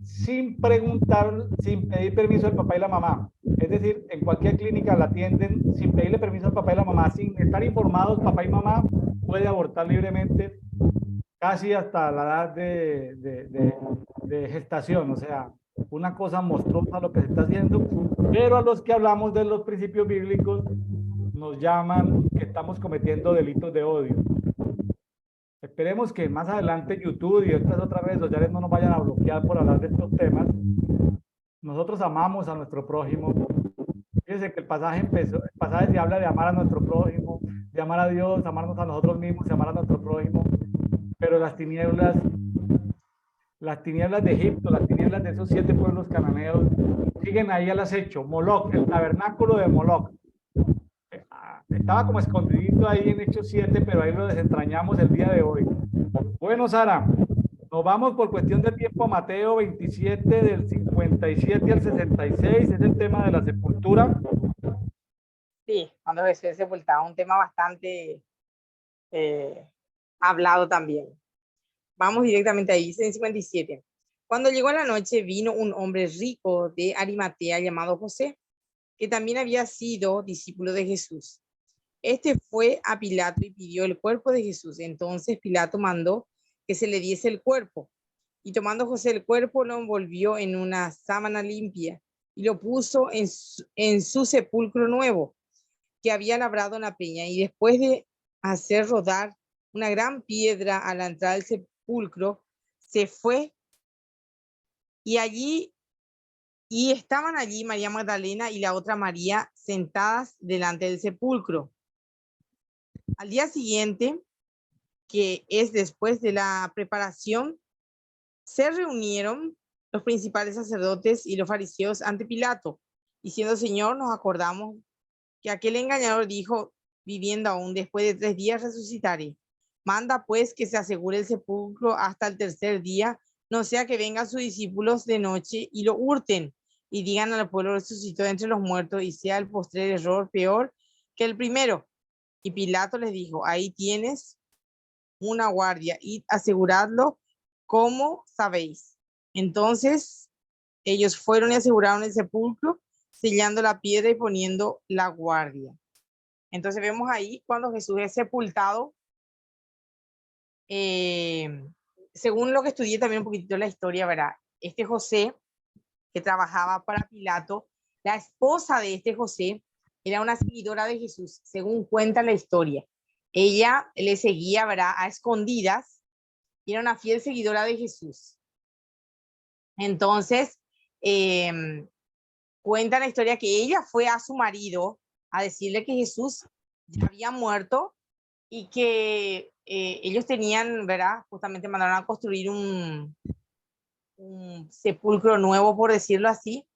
sin preguntar, sin pedir permiso del papá y la mamá. Es decir, en cualquier clínica la atienden sin pedirle permiso al papá y la mamá, sin estar informados, papá y mamá puede abortar libremente casi hasta la edad de gestación. O sea, una cosa monstruosa lo que se está haciendo, pero a los que hablamos de los principios bíblicos nos llaman que estamos cometiendo delitos de odio. Esperemos que más adelante YouTube y estas otras redes sociales no nos vayan a bloquear por hablar de estos temas. Nosotros amamos a nuestro prójimo. Fíjense que el pasaje se habla de amar a nuestro prójimo, de amar a Dios, amarnos a nosotros mismos y amar a nuestro prójimo. Pero las tinieblas de Egipto, las tinieblas de esos 7 pueblos cananeos, siguen ahí al acecho. Moloc, el tabernáculo de Moloc. Estaba como escondidito ahí en Hechos 7, pero ahí lo desentrañamos el día de hoy. Bueno, Sara, nos vamos por cuestión de tiempo a Mateo 27, del 57 al 66, es el tema de la sepultura. Sí, cuando Jesús es sepultado, un tema bastante hablado también. Vamos directamente ahí, dice en 57. Cuando llegó la noche, vino un hombre rico de Arimatea llamado José, que también había sido discípulo de Jesús. Este fue a Pilato y pidió el cuerpo de Jesús. Entonces Pilato mandó que se le diese el cuerpo. Y tomando José el cuerpo, lo envolvió en una sábana limpia y lo puso en su sepulcro nuevo, que había labrado en la peña. Y después de hacer rodar una gran piedra a la entrada del sepulcro, se fue y estaban allí María Magdalena y la otra María sentadas delante del sepulcro. Al día siguiente, que es después de la preparación, se reunieron los principales sacerdotes y los fariseos ante Pilato, diciendo: Señor, nos acordamos que aquel engañador dijo, viviendo aún, después de 3 días resucitaré. Manda pues que se asegure el sepulcro hasta el tercer día, no sea que vengan sus discípulos de noche y lo hurten y digan al pueblo: resucitó de entre los muertos, y sea el postrer error peor que el primero. Y Pilato les dijo: ahí tienes una guardia, y aseguradlo como sabéis. Entonces ellos fueron y aseguraron el sepulcro, sellando la piedra y poniendo la guardia. Entonces vemos ahí cuando Jesús es sepultado, según lo que estudié también un poquitito la historia, ¿verdad? Este José, que trabajaba para Pilato, la esposa de este José era una seguidora de Jesús, según cuenta la historia. Ella le seguía, ¿verdad?, a escondidas, y era una fiel seguidora de Jesús. Entonces, cuenta la historia que ella fue a su marido a decirle que Jesús ya había muerto y que ellos tenían, ¿verdad?, justamente mandaron a construir un sepulcro nuevo, por decirlo así,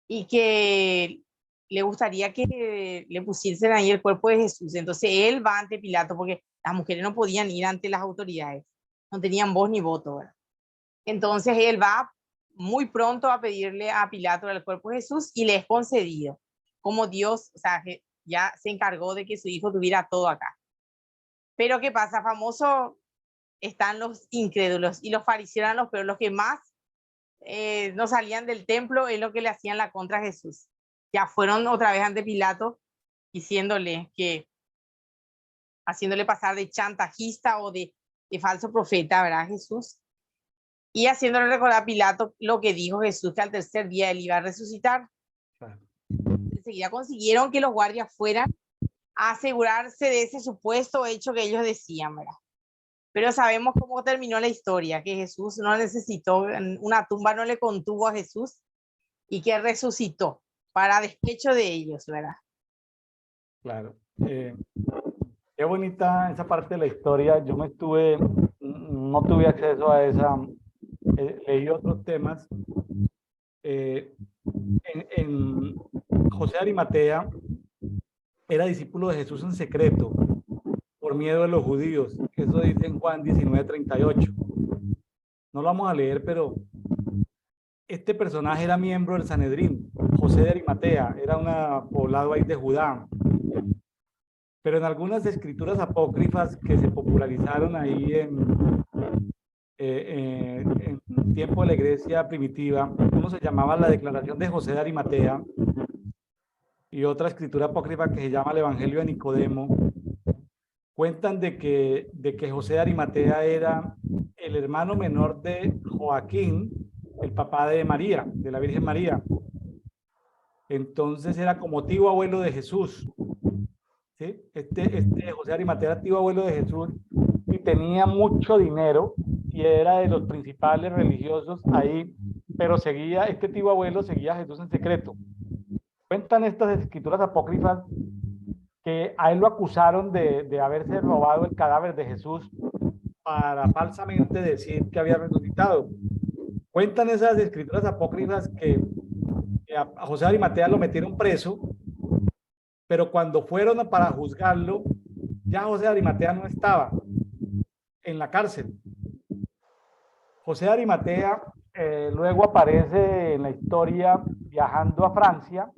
y que le gustaría que le pusiesen ahí el cuerpo de Jesús. Entonces él va ante Pilato, porque las mujeres no podían ir ante las autoridades, no tenían voz ni voto, ¿verdad? Entonces él va muy pronto a pedirle a Pilato el cuerpo de Jesús y le es concedido. Como Dios, o sea, ya se encargó de que su hijo tuviera todo acá. Pero ¿qué pasa? Famoso están los incrédulos, y los fariseos eran los peores, los que más no salían del templo, es lo que le hacían la contra a Jesús. Ya fueron otra vez ante Pilato diciéndole que, haciéndole pasar de chantajista o de falso profeta, ¿verdad, Jesús? Y haciéndole recordar a Pilato lo que dijo Jesús, que al tercer día él iba a resucitar. Claro. Enseguida consiguieron que los guardias fueran a asegurarse de ese supuesto hecho que ellos decían, ¿verdad? Pero sabemos cómo terminó la historia, que Jesús no necesitó, una tumba no le contuvo a Jesús y que resucitó para despecho de ellos, ¿verdad? Claro. Qué bonita esa parte de la historia. Yo no tuve acceso a esa, leí otros temas. En José de Arimatea era discípulo de Jesús en secreto, por miedo de los judíos. Eso dice en Juan 19:38. No lo vamos a leer, pero este personaje era miembro del Sanedrín. José de Arimatea era un poblado ahí de Judá. Pero en algunas escrituras apócrifas que se popularizaron ahí en tiempo de la iglesia primitiva, uno se llamaba la Declaración de José de Arimatea y otra escritura apócrifa que se llama el Evangelio de Nicodemo, cuentan de que José de Arimatea era el hermano menor de Joaquín, el papá de María, de la Virgen María. Entonces era como tío abuelo de Jesús. ¿Sí? José de Arimatea era tío abuelo de Jesús y tenía mucho dinero y era de los principales religiosos ahí, pero este tío abuelo seguía a Jesús en secreto. Cuentan estas escrituras apócrifas que a él lo acusaron de haberse robado el cadáver de Jesús para falsamente decir que había resucitado. Cuentan esas escrituras apócrifas que a José de Arimatea lo metieron preso, pero cuando fueron para juzgarlo, ya José de Arimatea no estaba en la cárcel. José de Arimatea luego aparece en la historia viajando a Francia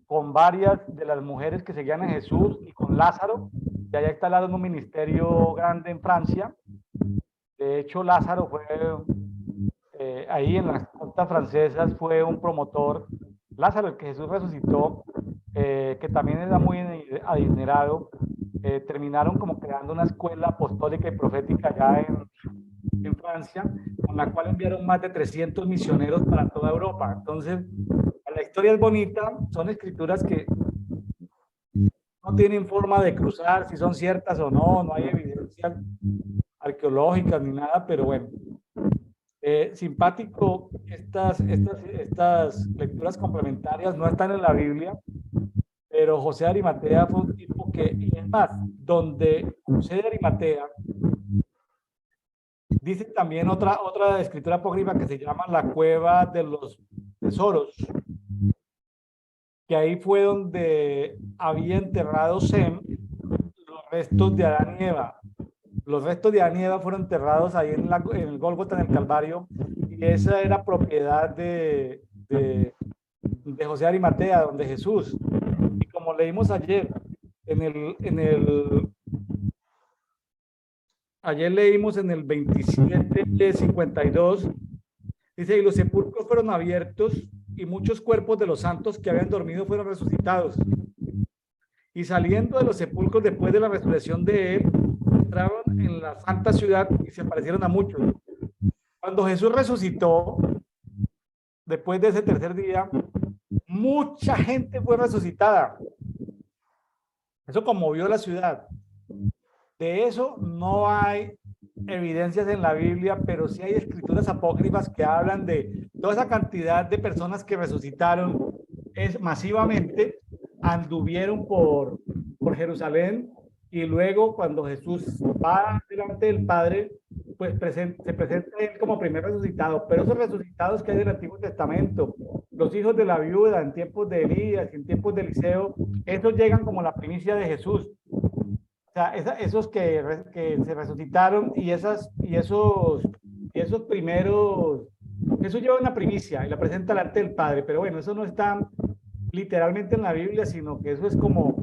con varias de las mujeres que seguían a Jesús y con Lázaro, que allá instalado en un ministerio grande en Francia. De hecho, Lázaro fue ahí en las costas francesas, fue un promotor. Lázaro, el que Jesús resucitó, que también era muy adinerado, terminaron como creando una escuela apostólica y profética allá en Francia, con la cual enviaron más de 300 misioneros para toda Europa. Entonces, la historia es bonita, son escrituras que no tienen forma de cruzar si son ciertas o no, no hay evidencias arqueológicas ni nada, pero bueno. Simpático, estas lecturas complementarias no están en la Biblia, pero José de Arimatea fue un tipo que, y es más, donde José de Arimatea dice también otra escritura apócrifa que se llama la Cueva de los Tesoros, que ahí fue donde había enterrado Sem los restos de Adán y Eva. Los restos de Adán y Eva fueron enterrados ahí en el Gólgota, en el Calvario, y esa era propiedad de José de Arimatea, donde Jesús. Y como leímos ayer, ayer leímos en el 27:52, dice, y los sepulcros fueron abiertos y muchos cuerpos de los santos que habían dormido fueron resucitados. Y saliendo de los sepulcros después de la resurrección de él, entraron en la santa ciudad y se aparecieron a muchos. Cuando Jesús resucitó, después de ese tercer día, mucha gente fue resucitada. Eso conmovió la ciudad. De eso no hay evidencias en la Biblia, pero sí hay escrituras apócrifas que hablan de toda esa cantidad de personas que resucitaron masivamente, anduvieron por Jerusalén, y luego cuando Jesús va delante del Padre, pues se presenta él como primer resucitado. Pero esos resucitados que hay del Antiguo Testamento, los hijos de la viuda en tiempos de Elías, en tiempos de Eliseo, esos llegan como la primicia de Jesús. O sea, esos que se resucitaron y esos primeros, eso lleva una primicia y la presenta delante del Padre. Pero bueno, eso no está literalmente en la Biblia, sino que eso es como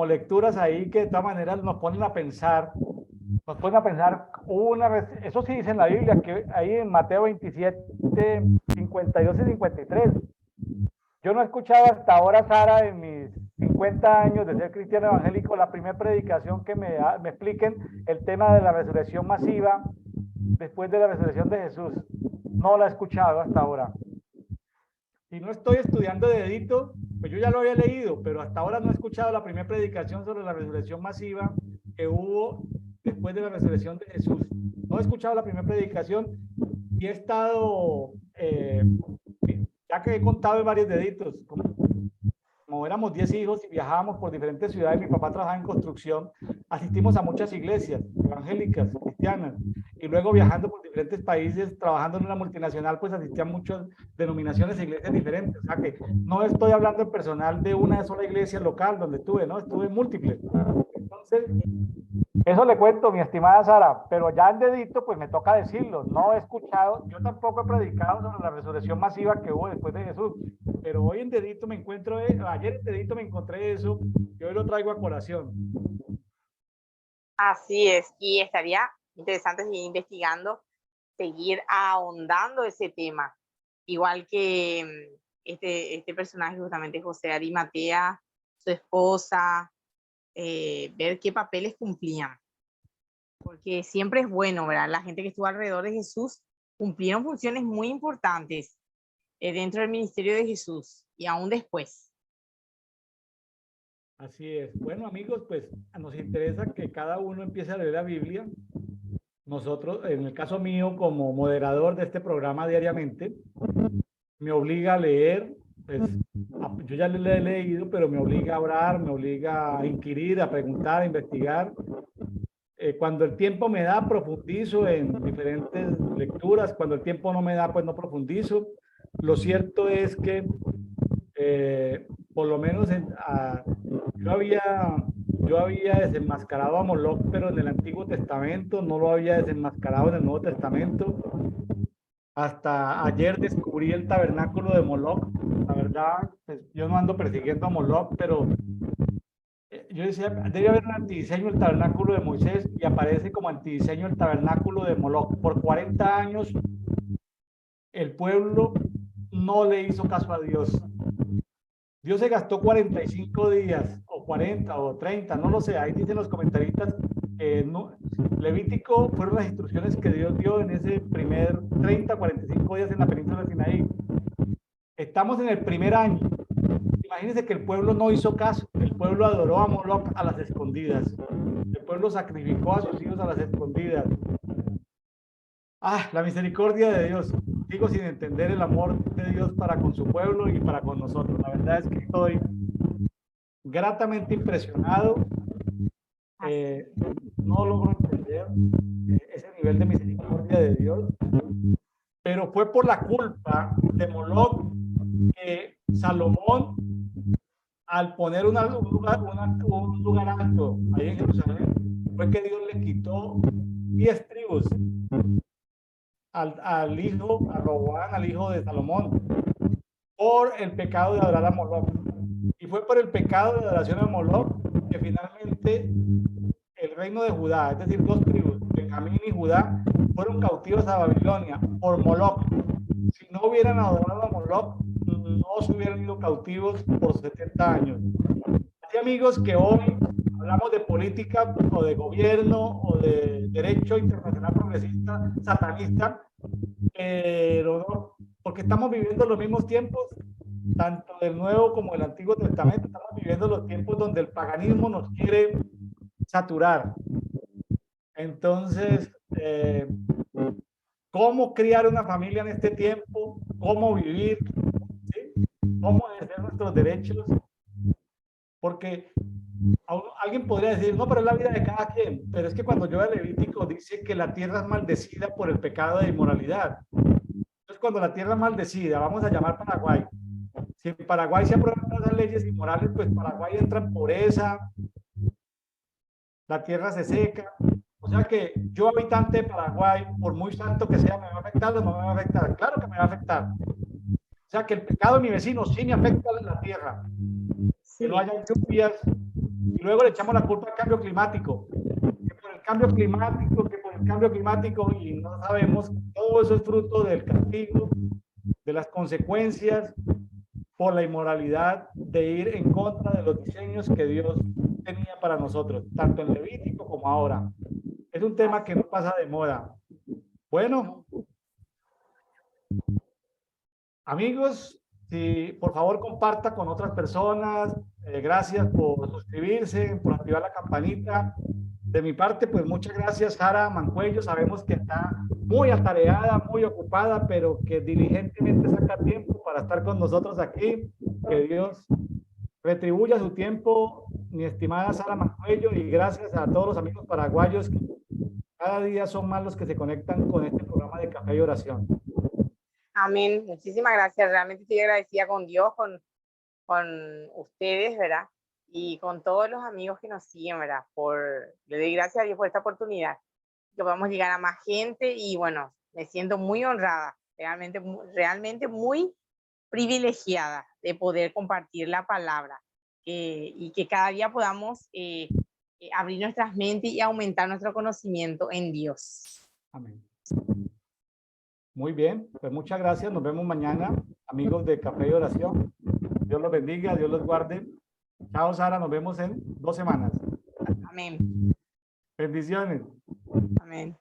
lecturas ahí que de todas maneras nos ponen a pensar nos pueden a pensar, eso sí dice en la Biblia, que ahí en Mateo 27, 52 y 53. Yo no he escuchado hasta ahora, Sara, en mis 50 años de ser cristiano evangélico, la primera predicación que me expliquen el tema de la resurrección masiva después de la resurrección de Jesús. No la he escuchado hasta ahora. Y no estoy estudiando de dedito, pues yo ya lo había leído, pero hasta ahora no he escuchado la primera predicación sobre la resurrección masiva que hubo después de la resurrección de Jesús. No he escuchado la primera predicación y he estado, ya que he contado varios deditos, como éramos 10 hijos y viajábamos por diferentes ciudades, mi papá trabajaba en construcción, asistimos a muchas iglesias evangélicas, cristianas, y luego viajando por diferentes países, trabajando en una multinacional, pues asistí a muchas denominaciones e iglesias diferentes. O sea que no estoy hablando en personal de una sola iglesia local donde estuve, ¿no? Estuve en múltiples. Entonces, eso le cuento, mi estimada Sara, pero ya en dedito, pues me toca decirlo. No he escuchado, yo tampoco he predicado sobre la resurrección masiva que hubo después de Jesús, pero hoy en dedito me encuentro, ayer en dedito me encontré eso y hoy lo traigo a colación. Así es, y estaría interesante seguir investigando, seguir ahondando ese tema, igual que este personaje justamente José de Arimatea, su esposa, ver qué papeles cumplían, porque siempre es bueno, ¿verdad? La gente que estuvo alrededor de Jesús cumplieron funciones muy importantes dentro del ministerio de Jesús y aún después. Así es. Bueno, amigos, pues nos interesa que cada uno empiece a leer la Biblia. Nosotros, en el caso mío, como moderador de este programa diariamente, me obliga a leer, pues yo ya le he leído, pero me obliga a orar, me obliga a inquirir, a preguntar, a investigar. Cuando el tiempo me da, profundizo en diferentes lecturas. Cuando el tiempo no me da, pues no profundizo. Lo cierto es que, por lo menos, yo había desenmascarado a Moloch, pero en el Antiguo Testamento no lo había desenmascarado en el Nuevo Testamento. Hasta ayer descubrí el tabernáculo de Moloch. La verdad, pues, yo no ando persiguiendo a Moloch, pero yo decía, debe haber un antidiseño del tabernáculo de Moisés y aparece como antidiseño el tabernáculo de Moloch. Por 40 años el pueblo no le hizo caso a Dios. Dios se gastó 45 días, o 40, o 30, no lo sé. Ahí dicen los comentaristas que no, Levítico fueron las instrucciones que Dios dio en ese primer 30, 45 días en la península de Sinaí. Estamos en el primer año. Imagínense que el pueblo no hizo caso. El pueblo adoró a Moloch a las escondidas. El pueblo sacrificó a sus hijos a las escondidas. Ah, la misericordia de Dios. Sigo sin entender el amor de Dios para con su pueblo y para con nosotros. La verdad es que estoy gratamente impresionado. No logro entender ese nivel de misericordia de Dios. Pero fue por la culpa de Moloch que Salomón, al poner un lugar alto ahí en Jerusalén, fue que Dios le quitó 10 tribus al hijo, a Roboam, al hijo de Salomón, por el pecado de adorar a Moloch. Y fue por el pecado de adoración a Moloch que finalmente el reino de Judá, es decir, 2 tribus, Benjamín y Judá, fueron cautivos a Babilonia por Moloch. Si no hubieran adorado a Moloch, no se hubieran ido cautivos por 70 años. Así, amigos, que hoy hablamos de política o de gobierno o de derecho internacional progresista, satanista, pero no, porque estamos viviendo los mismos tiempos, tanto del Nuevo como del Antiguo Testamento. Estamos viviendo los tiempos donde el paganismo nos quiere saturar. Entonces, ¿cómo criar una familia en este tiempo? ¿Cómo vivir? ¿Sí? ¿Cómo ejercer nuestros derechos? Porque alguien podría decir, no, pero es la vida de cada quien. Pero es que cuando yo el Levítico dice que la tierra es maldecida por el pecado de inmoralidad. Entonces, cuando la tierra es maldecida, vamos a llamar Paraguay. Si en Paraguay se aprueban todas las leyes inmorales, pues Paraguay entra en pobreza, la tierra se seca. O sea que yo, habitante de Paraguay, por muy santo que sea, ¿me va a afectar o no me va a afectar? Claro que me va a afectar. O sea que el pecado de mi vecino sí me afecta a la tierra. Sí. Que no haya lluvias. Y luego le echamos la culpa al cambio climático. Que por el cambio climático, que por el cambio climático, y no sabemos, todo eso es fruto del castigo, de las consecuencias por la inmoralidad de ir en contra de los diseños que Dios tenía para nosotros, tanto en Levítico como ahora. Es un tema que no pasa de moda. Bueno, amigos, si por favor comparta con otras personas. Gracias por suscribirse, por activar la campanita. De mi parte, pues muchas gracias, Sara Mancuello. Sabemos que está muy atareada, muy ocupada, pero que diligentemente saca tiempo para estar con nosotros aquí. Que Dios retribuya su tiempo, mi estimada Sara Mancuello, y gracias a todos los amigos paraguayos que cada día son más los que se conectan con este programa de Café y Oración. Amén. Muchísimas gracias. Realmente estoy agradecida con Dios, con ustedes, ¿verdad? Y con todos los amigos que nos siguen, ¿verdad? Le doy gracias a Dios por esta oportunidad, que podamos llegar a más gente y bueno, me siento muy honrada, realmente muy privilegiada de poder compartir la palabra y que cada día podamos abrir nuestras mentes y aumentar nuestro conocimiento en Dios. Amén. Muy bien, pues muchas gracias. Nos vemos mañana, amigos de Café y Oración. Dios los bendiga, Dios los guarde. Chao, Sara, nos vemos en 2 semanas. Amén. Bendiciones. Amén.